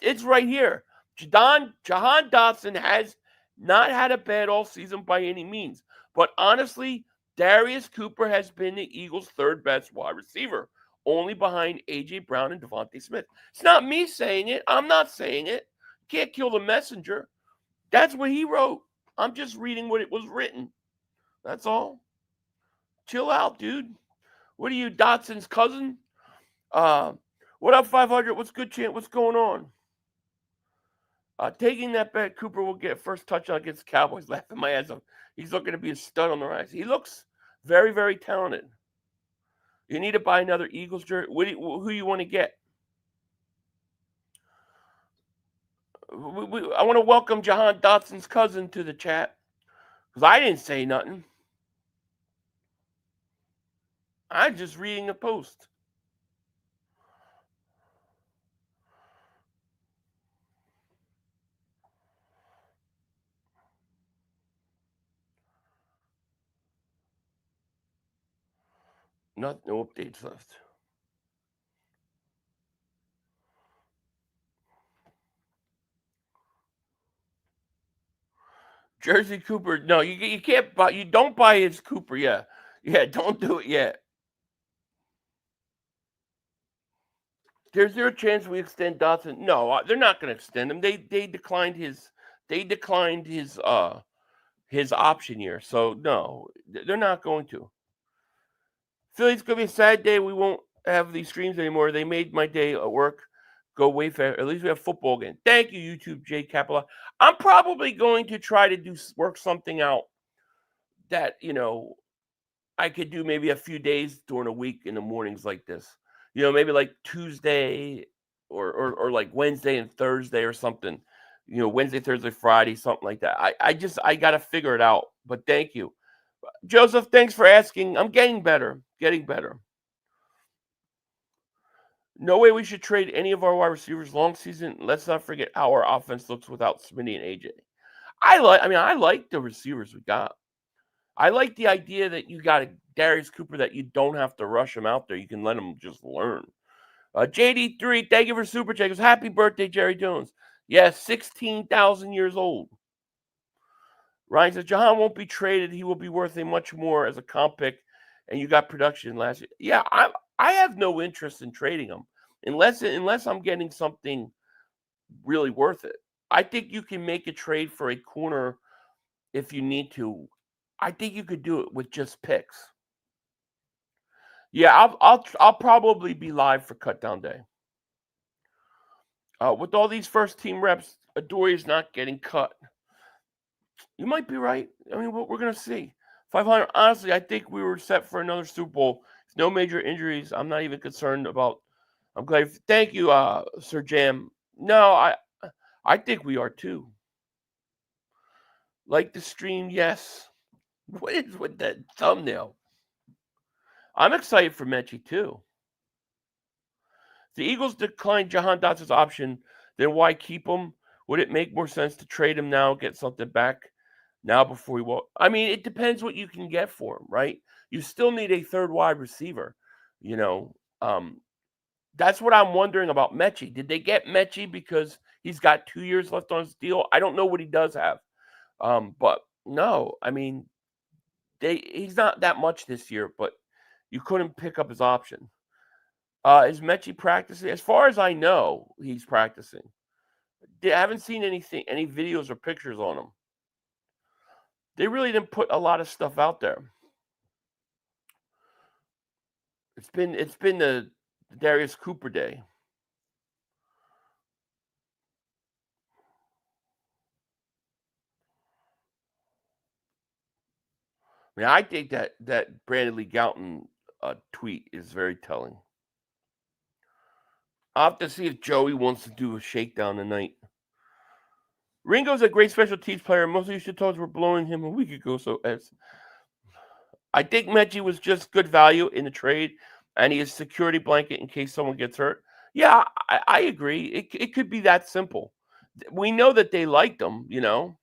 It's right here. Jahan Dotson has not had a bad all season by any means. But honestly, Darius Cooper has been the Eagles' third best wide receiver, only behind A.J. Brown and Devontae Smith. It's not me saying it. I'm not saying it. Can't kill the messenger. That's what he wrote. I'm just reading what it was written. That's all. Chill out, dude. What are you, Dotson's cousin? What up, 500? What's good, Chant? What's going on? Taking that bet, Cooper will get first touchdown against the Cowboys. Laughing my ass off. He's looking to be a stud on the rise. He looks very, very talented. You need to buy another Eagles jersey. Who you want to get? I want to welcome Jahan Dotson's cousin to the chat because I didn't say nothing. I'm just reading a post. No updates left. Jersey Cooper. No, you can't buy. You don't buy his Cooper. Yeah, don't do it yet. There's there a chance we extend Dotson? No, they're not going to extend him. They declined his his option year. So no, they're not going to. Philly's going to be a sad day. We won't have these streams anymore. They made my day at work go way faster. At least we have football again. Thank you, YouTube J Capella. I'm probably going to try to work something out that I could do maybe a few days during a week in the mornings like this. Maybe like Tuesday or like Wednesday and Thursday or something. Wednesday, Thursday, Friday, something like that. I got to figure it out. But thank you. Joseph, thanks for asking. I'm getting better. No way we should trade any of our wide receivers long season. Let's not forget how our offense looks without Smitty and AJ. I like the receivers we got. I like the idea that you got a Darius Cooper that you don't have to rush him out there. You can let him just learn. JD3, thank you for super chat. Happy birthday, Jerry Jones. Yes, 16,000 years old. Ryan says, Jahan won't be traded. He will be worth a much more as a comp pick, and you got production last year. Yeah, I have no interest in trading him unless I'm getting something really worth it. I think you can make a trade for a corner if you need to. I think you could do it with just picks. Yeah, I'll probably be live for cut down day. With all these first team reps, Adoree is not getting cut. You might be right. I mean, we're going to see. 500. Honestly, I think we were set for another Super Bowl. No major injuries. I'm not even concerned about. I'm glad. Thank you, Sir Jam. No, I think we are too. Like the stream, yes. What is with that thumbnail? I'm excited for Mechie too. If the Eagles declined Jahan Dotson's option, then why keep him? Would it make more sense to trade him now, get something back now before he walk? I mean, it depends what you can get for him, right? You still need a third wide receiver. That's what I'm wondering about Mechie. Did they get Mechie because he's got 2 years left on his deal? I don't know what he does have. But no, I mean, he's not that much this year, but you couldn't pick up his option. Is Mechie practicing? As far as I know, he's practicing. I haven't seen any videos or pictures on him. They really didn't put a lot of stuff out there. It's been the Darius Cooper day. I mean, I think that Brandon Lee Gouton tweet is very telling. I'll have to see if Joey wants to do a shakedown tonight. Ringo's a great special teams player. Most of you should thought were blowing him a week ago. So I think Mechie was just good value in the trade, and he is a security blanket in case someone gets hurt. Yeah, I agree. It could be that simple. We know that they liked him, you know.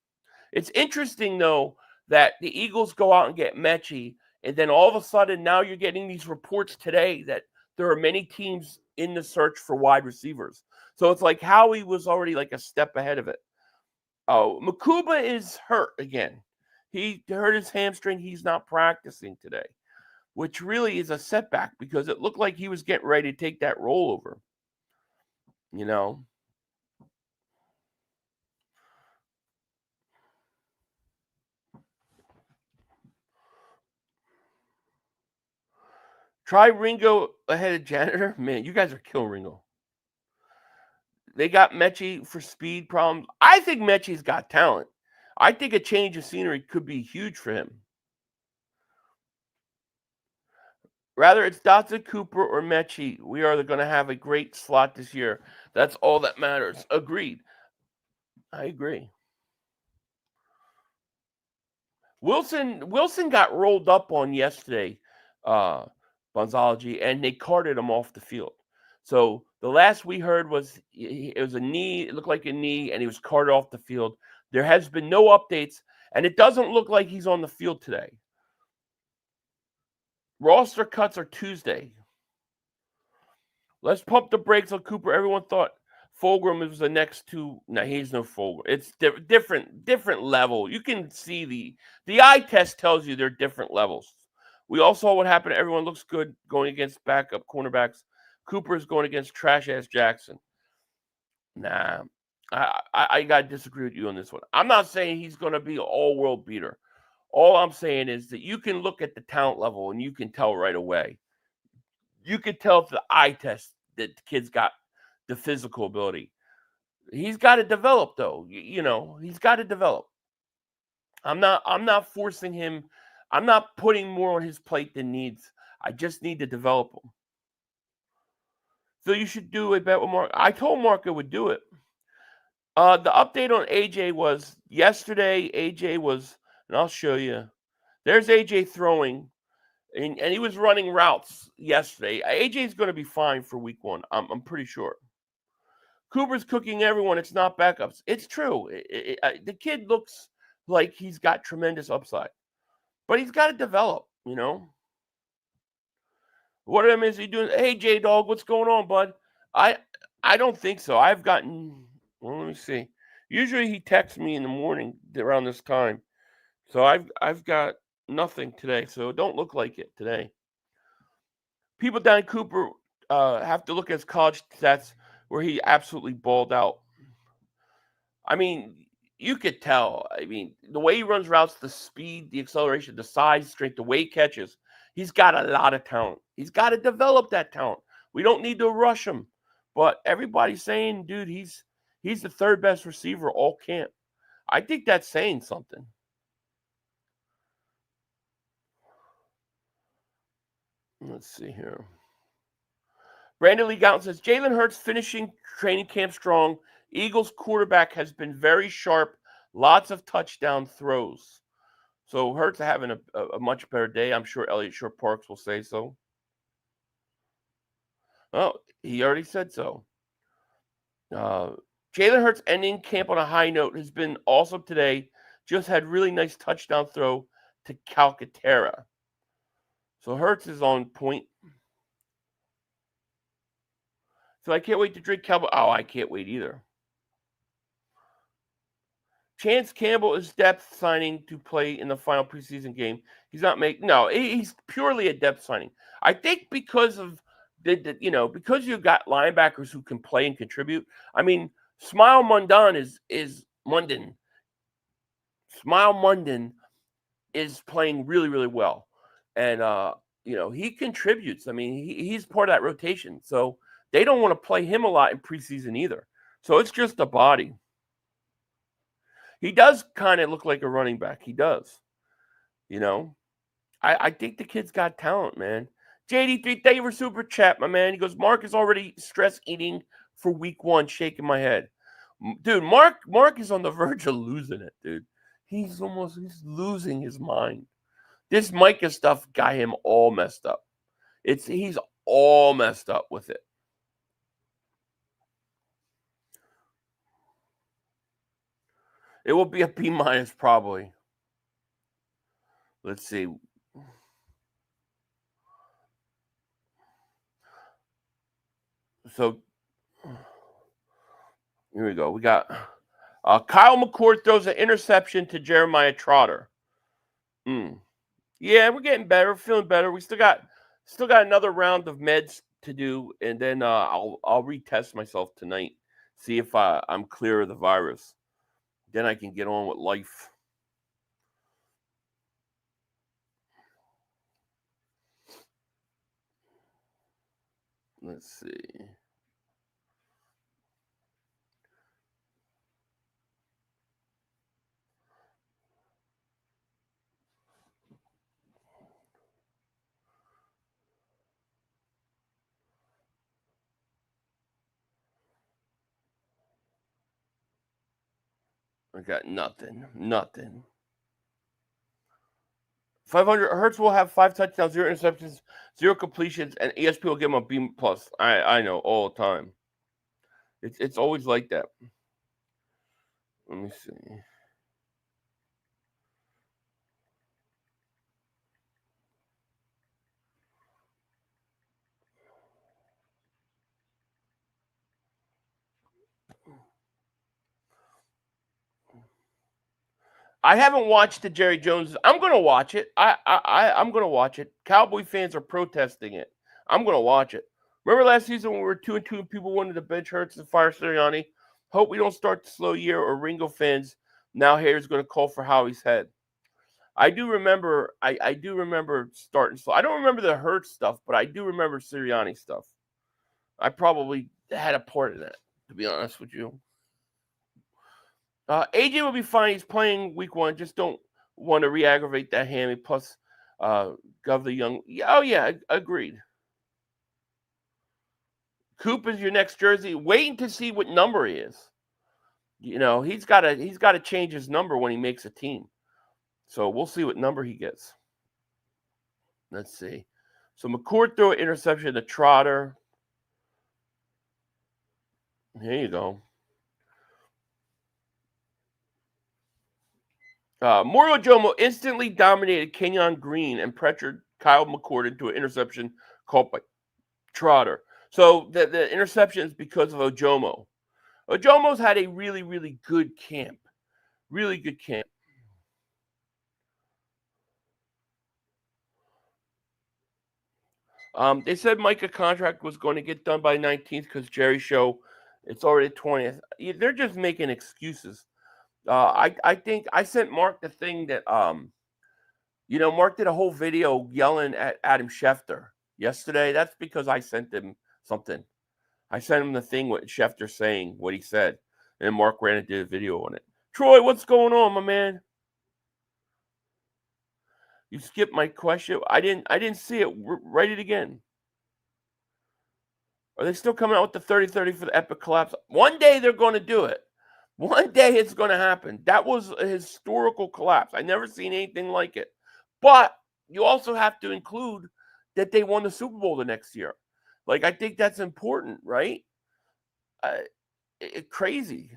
It's interesting, though, that the Eagles go out and get Mechie, and then all of a sudden now you're getting these reports today that there are many teams in the search for wide receivers. So it's like Howie was already like a step ahead of it. Oh, Makuba is hurt again. He hurt his hamstring. He's not practicing today, which really is a setback because it looked like he was getting ready to take that role over. You know? Try Ringo ahead of Janitor. Man, you guys are killing Ringo. They got Mechie for speed problems. I think Mechie's got talent. I think a change of scenery could be huge for him. Rather, it's Dotson, Cooper, or Mechie. We are going to have a great slot this year. That's all that matters. Agreed. I agree. Wilson got rolled up on yesterday, Bonzology, and they carted him off the field. So the last we heard was it was a knee. It looked like a knee, and he was carted off the field. There has been no updates, and it doesn't look like he's on the field today. Roster cuts are Tuesday. Let's pump the brakes on Cooper. Everyone thought Fulgham was the next two. No, he's no Fulgham. It's different level. You can see the eye test tells you they're different levels. We all saw what happened. Everyone looks good going against backup cornerbacks. Cooper is going against trash-ass Jackson. Nah, I got to disagree with you on this one. I'm not saying he's going to be an all-world beater. All I'm saying is that you can look at the talent level and you can tell right away. You can tell if the eye test that the kid's got the physical ability. He's got to develop, though. You know, he's got to develop. I'm not forcing him. I'm not putting more on his plate than needs. I just need to develop him. So you should do a bet with Mark. I told Mark I would do it. The update on AJ was yesterday. AJ was, and I'll show you. There's AJ throwing, and he was running routes yesterday. AJ's going to be fine for week 1. I'm pretty sure. Cooper's cooking everyone. It's not backups. It's true. The kid looks like he's got tremendous upside, but he's got to develop, you know. What of them is he doing? Hey, J-Dog, what's going on, bud? I don't think so. I've gotten, well, let me see. Usually he texts me in the morning around this time. So I've got nothing today. So it don't look like it today. People down in Cooper have to look at his college stats where he absolutely balled out. I mean, you could tell. I mean, the way he runs routes, the speed, the acceleration, the size, strength, the way he catches, he's got a lot of talent. He's got to develop that talent. We don't need to rush him. But everybody's saying, dude, he's the third best receiver all camp. I think that's saying something. Let's see here. Brandon Lee Gouten says, Jalen Hurts finishing training camp strong. Eagles quarterback has been very sharp. Lots of touchdown throws. So Hurts having a much better day. I'm sure Elliott Shore-Parks will say so. Oh, he already said so. Jalen Hurts ending camp on a high note has been awesome today. Just had really nice touchdown throw to Calcaterra. So Hurts is on point. So I can't wait to drink Cowboy. Oh, I can't wait either. Chance Campbell is depth signing to play in the final preseason game. He's not making. No, he's purely a depth signing. I think because of because you've got linebackers who can play and contribute. I mean, Smile Mundan is Munden. Smile Munden is playing really, really well, and he contributes. I mean, he's part of that rotation. So they don't want to play him a lot in preseason either. So it's just a body. He does kind of look like a running back. He does. I think the kid's got talent, man. JD3, thank you for super chat, my man. He goes, Mark is already stress eating for week 1, shaking my head. Dude, Mark is on the verge of losing it, dude. He's losing his mind. This Micah stuff got him all messed up. He's all messed up with it. It will be a B- probably. Let's see. So here we go. We got Kyle McCord throws an interception to Jeremiah Trotter. Yeah, we're getting better. We're feeling better. We still got another round of meds to do, and then I'll retest myself tonight, see if I'm clear of the virus. Then I can get on with life. Let's see. I got nothing. 500 Hertz will have 5 touchdowns, 0 interceptions, 0 completions, and ESP will give him a B plus. I know all the time. It's always like that. Let me see. I haven't watched the Jerry Jones. I'm gonna watch it. I'm gonna watch it. Cowboy fans are protesting it. I'm gonna watch it. Remember last season when we were 2-2 and people wanted to bench Hurts and fire Sirianni? Hope we don't start the slow year or Ringo fans. Now Harry's gonna call for Howie's head. I do remember. I do remember starting slow. I don't remember the Hurts stuff, but I do remember Sirianni stuff. I probably had a part in that, to be honest with you. AJ will be fine. He's playing week 1. Just don't want to re-aggravate that hammy. Plus, Gov the Young. Oh yeah, agreed. Coop is your next jersey. Waiting to see what number he is. You know, he's got to change his number when he makes a team. So we'll see what number he gets. Let's see. So McCord threw an interception to Trotter. Here you go. Moro Jomo instantly dominated Kenyon Green and pressured Kyle McCord into an interception caught by Trotter. So the interception is because of Ojomo. Ojomo's had a really, really good camp. Really good camp. They said Micah contract was going to get done by 19th because Jerry show, it's already 20th. They're just making excuses. I think I sent Mark the thing that Mark did a whole video yelling at Adam Schefter yesterday. That's because I sent him something. I sent him the thing with Schefter saying what he said, and Mark ran and did a video on it. Troy, what's going on, my man? You skipped my question. I didn't see it. Write it again. Are they still coming out with the 30-30 for the epic collapse? One day they're going to do it. One day it's going to happen. That was a historical collapse. I never seen anything like it. But you also have to include that they won the Super Bowl the next year. Like, I think that's important, right? Crazy.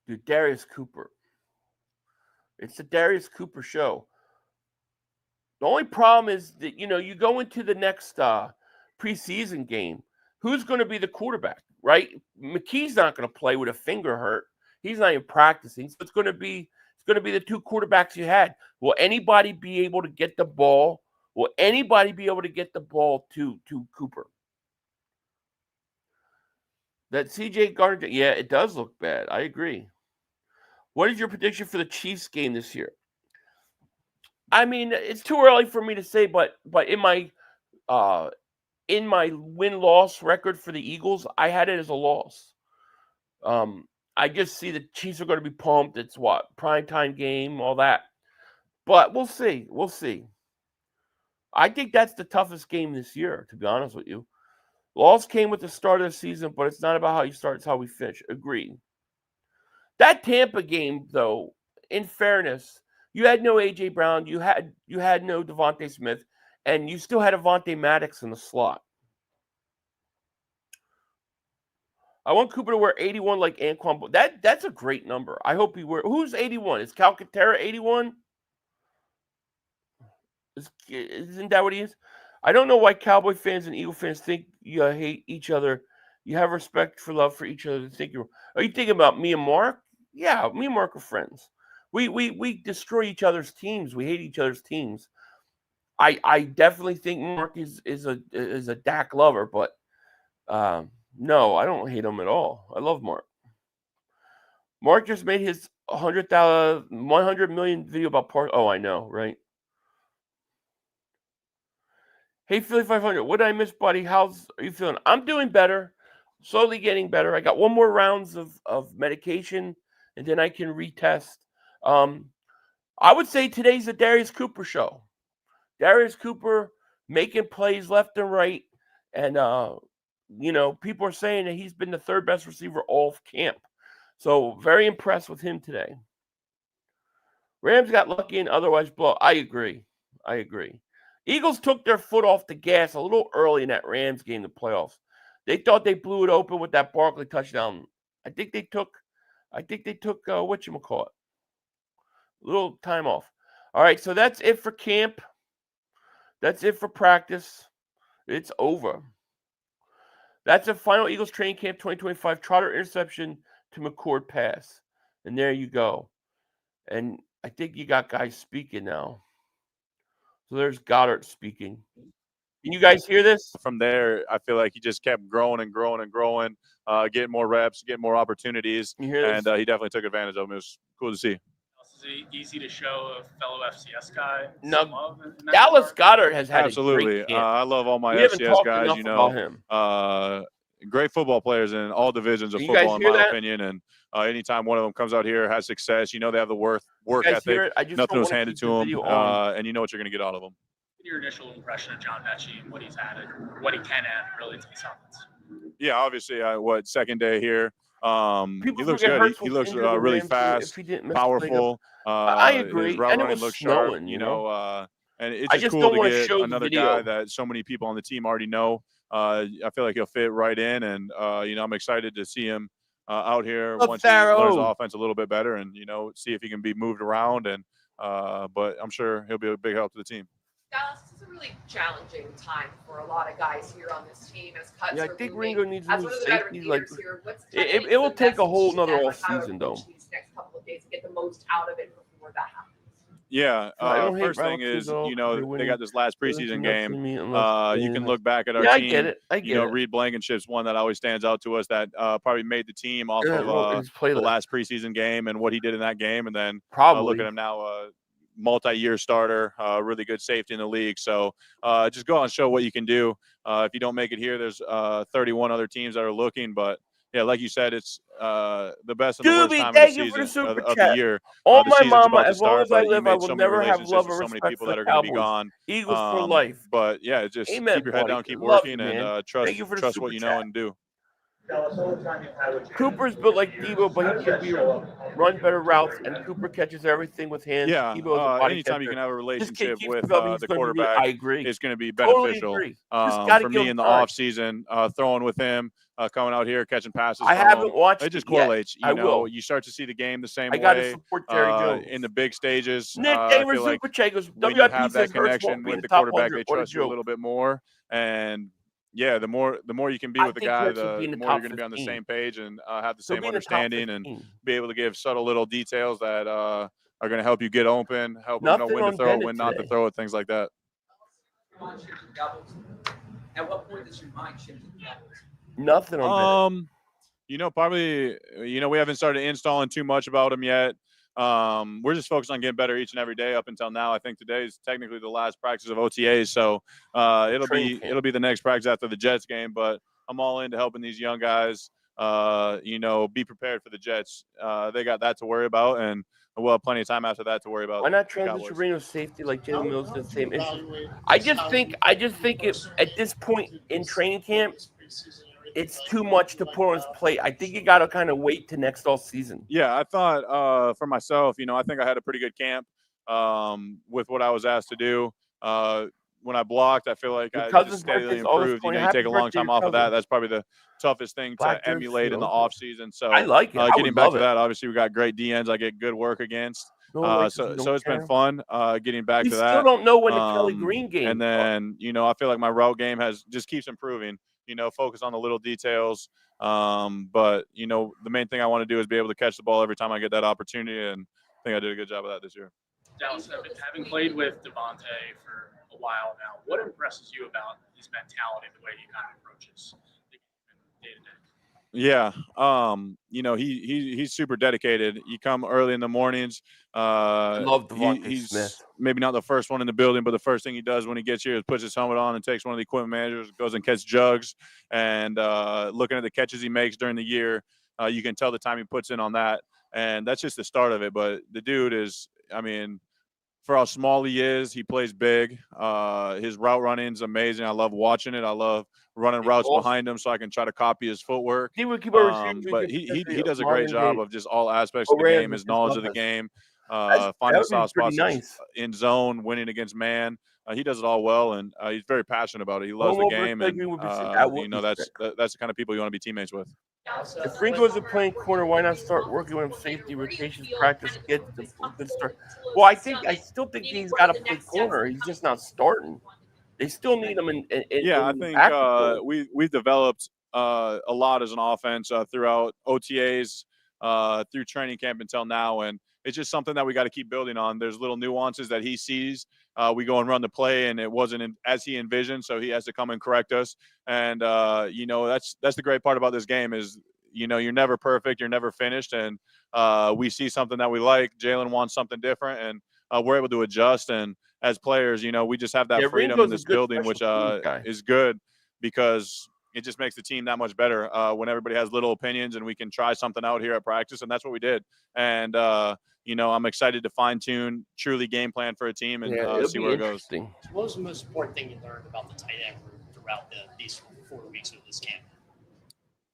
Dude, Darius Cooper. It's the Darius Cooper show. The only problem is that, you go into the next preseason game. Who's going to be the quarterback, right? McKee's not going to play with a finger hurt. He's not even practicing. So it's going to be the 2 quarterbacks you had. Will anybody be able to get the ball? Will anybody be able to get the ball to Cooper? That CJ Gardner, yeah, it does look bad. I agree. What is your prediction for the Chiefs game this year? I mean, it's too early for me to say, but in my win-loss record for the Eagles, I had it as a loss. I just see the Chiefs are going to be pumped. It's primetime game, all that. But we'll see. We'll see. I think that's the toughest game this year, to be honest with you. Loss came with the start of the season, but it's not about how you start, it's how we finish. Agreed. That Tampa game, though, in fairness, you had no A.J. Brown, you had no Devontae Smith, and you still had Avonte Maddox in the slot. I want Cooper to wear 81 like Anquan. That's a great number. I hope he wears. Who's 81? Is Calcaterra 81? Isn't that what he is? I don't know why Cowboy fans and Eagle fans think you hate each other. You have respect for love for each other. Are you thinking about me and Mark? Yeah, me and Mark are friends. We destroy each other's teams. We hate each other's teams. I definitely think Mark is a Dak lover, but no, I don't hate him at all. I love Mark. Mark just made his 100 million video about Park. Oh, I know, right? Hey, Philly 500, what did I miss, buddy? Are you feeling? I'm doing better, slowly getting better. I got one more rounds of medication, and then I can retest. I would say today's the Darius Cooper show. Darius Cooper making plays left and right, and people are saying that he's been the third best receiver all of camp. So very impressed with him today. Rams got lucky and otherwise blow. I agree. Eagles took their foot off the gas a little early in that Rams game, the playoffs. They thought they blew it open with that Barkley touchdown. I think they took whatchamacallit, a little time off. All right, so that's it for camp. That's it for practice. It's over. That's a final Eagles training camp 2025 Trotter interception to McCord pass. And there you go. And I think you got guys speaking now. So there's Goddard speaking. Can you guys hear this? From there, I feel like he just kept growing and growing and growing, getting more reps, getting more opportunities, You hear and this? he definitely took advantage of them. It was cool to see. Is it easy to show a fellow FCS guy No, some love in that Dallas regard? Goddard has had a Absolutely. great camp. I love all my We haven't FCS talked guys, enough about him. great football players in all divisions of You guys football, in hear my that? opinion. And anytime one of them comes out here, has success, they have the work You guys hear ethic. it? I just Nothing don't was wanna handed keep to the them, video on. and you know what you're going to get out of them. Your initial impression of John Mechie and what he's added, or what he can add really to this offense. Yeah, obviously, second day here. He People looks forget good. Hurts He was looks injured in really Rams, so fast, if he didn't miss the play, powerful. I agree, His route and it running was looks snowing, sharp, and it's I just just cool don't to wanna get show the another video. guy that so many people on the team already know. I feel like he'll fit right in, and I'm excited to see him out here once he learns the offense a little bit better, and see if he can be moved around. And but I'm sure he'll be a big help to the team. Dallas, this is a really challenging time for a lot of guys here on this team as cuts Yeah, I are think looming. Ringo needs a As new one of the veteran safety. Like leaders here, what's it will the take a whole message nother to off them on how to season though. approach these next couple of days and get the most out of it before that happens? Yeah, I don't hate first thing Relatives is, at all, 'cause they're they winning. got this last Doesn't preseason mean nothing to game. me unless You they can have- look back at our Yeah, I team. get it. I get it. Reed Blankenship's one that always stands out to us that probably made the team off Yeah, well, of his the playlist. last preseason game and what he did in that game. And then look Probably. at him now, multi-year starter, really good safety in the league. So just go out and show what you can do. If you don't make it here, there's 31 other teams that are looking. But yeah, like you said, it's the best and the worst Doobie, time of thank the you for the season super of the chat. year. All The my season's mama, about to as long start, as I but you live, I made will so many never have relationships love with and so many respect people for that the are going to be Cowboys. gone. Eagles for life. But yeah, just Amen, keep your head buddy. down, keep Love working, you, man. and Thank you for the trust super what you know chat. and do. Cooper's built like Debo, but he can run better routes, and Cooper catches everything with hands. Yeah, Debo's a body anytime you catcher. can have a This kid relationship keeps with developing. He's the gonna be quarterback, I agree. it's going to be Totally beneficial. agree. Just gotta For give me him in the time. off season, throwing with him, coming out here, catching passes. I from haven't him, watched it just it yet. correlates. I will. You start to see the game the same I got to way support Jerry Jones. in the big stages. Nick I Damer feel like Super Chat goes, when you WIP have says that Hurts connection won't be in with the the top quarterback, 100. they What a trust you a joke. little bit more. And yeah, the more you can be I with the think guy, Hurts will be in the the more you're top going to be on the 15. same page and have the He'll same be in the top understanding and 15. be able to give subtle little details that are going to help you get open, help them know Nothing when to on throw, Bennett when not to today. throw it, things like that. At what point does your mind shift to the Cowboys? Nothing on Bennett. Probably, we haven't started installing too much about him yet. We're just focused on getting better each and every day up until now. I think today is technically the last practice of OTAs, so it'll be the next practice after the Jets game. But I'm all into helping these young guys, be prepared for the Jets. They got that to worry about, and we'll have plenty of time after that to worry about. Why not transition Reno's safety like Jalen Mills did the same issue? I just think it, at this point in training camp, it's too much to put on his plate. I think you got to kind of wait to next all season. Yeah, I thought for myself, I think I had a pretty good camp with what I was asked to do. When I blocked, I feel like Your I cousin's just steadily birthday's always improved. coming. You Happy take a long birthday to time your off of that. cousin. That's probably the toughest thing Black to jersey, emulate in the okay. off season. So I like it. I getting would back love to it. that, obviously we got great DNs. I get good work against. No one likes So it, you don't it's been care. fun getting back We to still that. don't know when the Kelly Green game And then I feel like my route game just keeps improving. Focus on the little details. But the main thing I want to do is be able to catch the ball every time I get that opportunity, and I think I did a good job of that this year. Dallas, having played with Devontae for a while now, what impresses you about his mentality, the way he kind of approaches the game day to day? Yeah, he's super dedicated. You come early in the mornings. I love Devontae He's Smith. maybe not the first one in the building, but the first thing he does when he gets here is puts his helmet on and takes one of the equipment managers, goes and catches jugs. And looking at the catches he makes during the year, you can tell the time he puts in on that. And that's just the start of it. But the dude is, for how small he is, he plays big. His route running is amazing. I love watching it. I love running routes behind him so I can try to copy his footwork. But he does a great job of just all aspects of the game, his knowledge of the game, finding soft spots in zone, winning against man. He does it all well, and he's very passionate about it. He loves the game, and that's the kind of people you want to be teammates with. If Ringo isn't playing corner, why not start working with him safety, rotations, practice, get the good start? Well, I still think he's got to play corner. He's just not starting. They still need him in I think we've developed a lot as an offense throughout OTAs, through training camp until now, and it's just something that we got to keep building on. There's little nuances that he sees. We go and run the play, and it wasn't as he envisioned, so he has to come and correct us. And that's the great part about this game is you're never perfect, you're never finished, and we see something that we like. Jalen wants something different, and we're able to adjust. And as players, we just have that freedom in this building, which is good because it just makes the team that much better when everybody has little opinions and we can try something out here at practice, and that's what we did. And I'm excited to fine-tune truly game plan for a team and see where it goes. What was the most important thing you learned about the tight end group throughout these 4 weeks of this camp?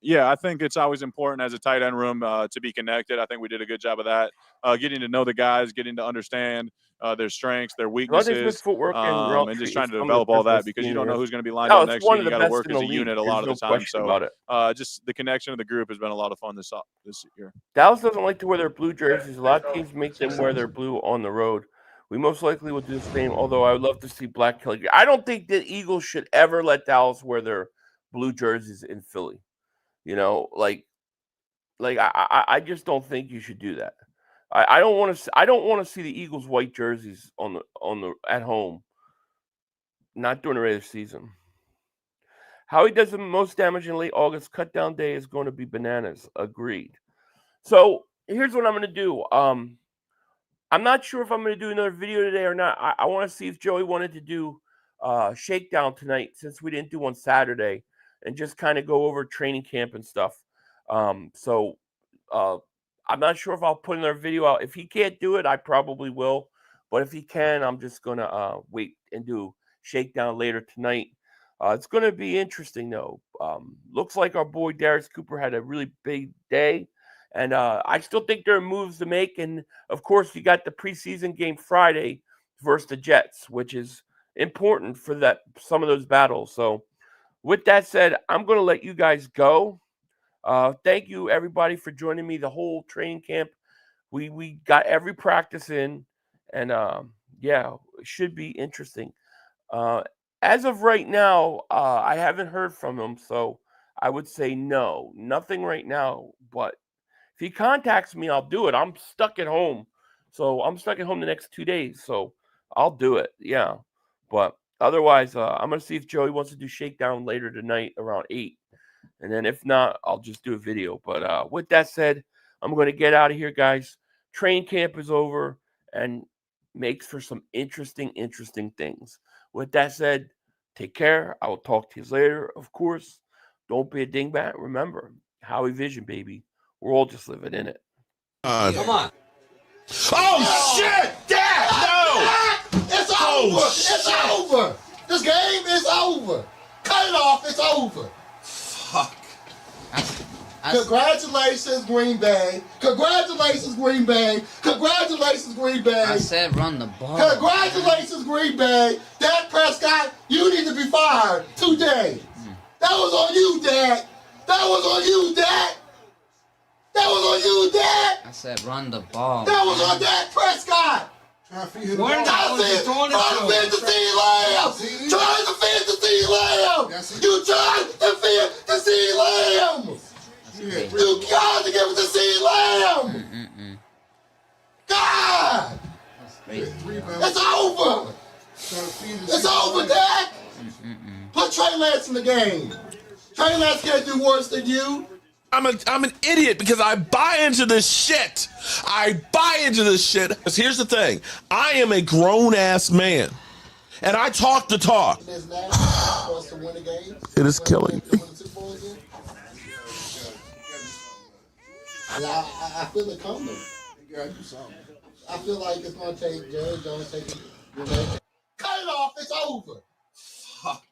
Yeah, I think it's always important as a tight end room to be connected. I think we did a good job of that, getting to know the guys, getting to understand their strengths, their weaknesses, and just trying to develop all that because you don't know who's going to be lined up next to you. You got to work as a unit a lot of the time. So just the connection of the group has been a lot of fun this year. Dallas doesn't like to wear their blue jerseys. A lot of teams make them wear their blue on the road. We most likely will do the same, although I would love to see black Kelly. I don't think the Eagles should ever let Dallas wear their blue jerseys in Philly. I just don't think you should do that. I don't want to see the Eagles white jerseys on the at home. Not during the regular season. How he does the most damage in late August cut down day is going to be bananas. Agreed. So here's what I'm going to do. I'm not sure if I'm going to do another video today or not. I want to see if Joey wanted to do shakedown tonight since we didn't do one Saturday and just kind of go over training camp and stuff. I'm not sure if I'll put another video out. If he can't do it, I probably will. But if he can, I'm just going to wait and do shakedown later tonight. It's going to be interesting, though. Looks like our boy Darius Cooper had a really big day. And I still think there are moves to make. And, of course, you got the preseason game Friday versus the Jets, which is important for some of those battles. So, with that said, I'm going to let you guys go. Thank you, everybody, for joining me the whole training camp. We got every practice in. And, it should be interesting. As of right now, I haven't heard from him. So, I would say no. Nothing right now, but if he contacts me, I'll do it. I'm stuck at home. So I'm stuck at home the next 2 days. So I'll do it. Yeah. But otherwise, I'm going to see if Joey wants to do shakedown later tonight around 8. And then if not, I'll just do a video. But with that said, I'm going to get out of here, guys. Training camp is over and makes for some interesting things. With that said, take care. I will talk to you later, of course. Don't be a dingbat. Remember, Howie Vision, baby. We're all just living in it. Come on. Oh, shit! Dad! No! It's over! It's over! This game is over! Cut it off! It's over! Congratulations, Green Bay. Congratulations, Green Bay. Congratulations, Green Bay. I said run the ball. Congratulations, Green Bay. Dak Prescott, you need to be fired today. That was on you, Dak. That was on you, Dak. That was on you, Dak. I said run the ball. That was on Dak Prescott. Trying to feed the Lamb. Trying to feed the CeeDee Lamb. Trying to feed the CeeDee Lamb. You tried to feed the CeeDee Lamb. You got to give it to CeeDee Lamb. God. It's over. It's over, Dak. Put Trey Lance in the game. Trey Lance can't do worse than you. I'm an idiot because I buy into this shit. I buy into this shit. Because here's the thing. I am a grown-ass man. And I talk the talk. It is killing me. I feel it coming. I feel like it's going to take Jerry Jones taking. Cut it off. It's over. Fuck.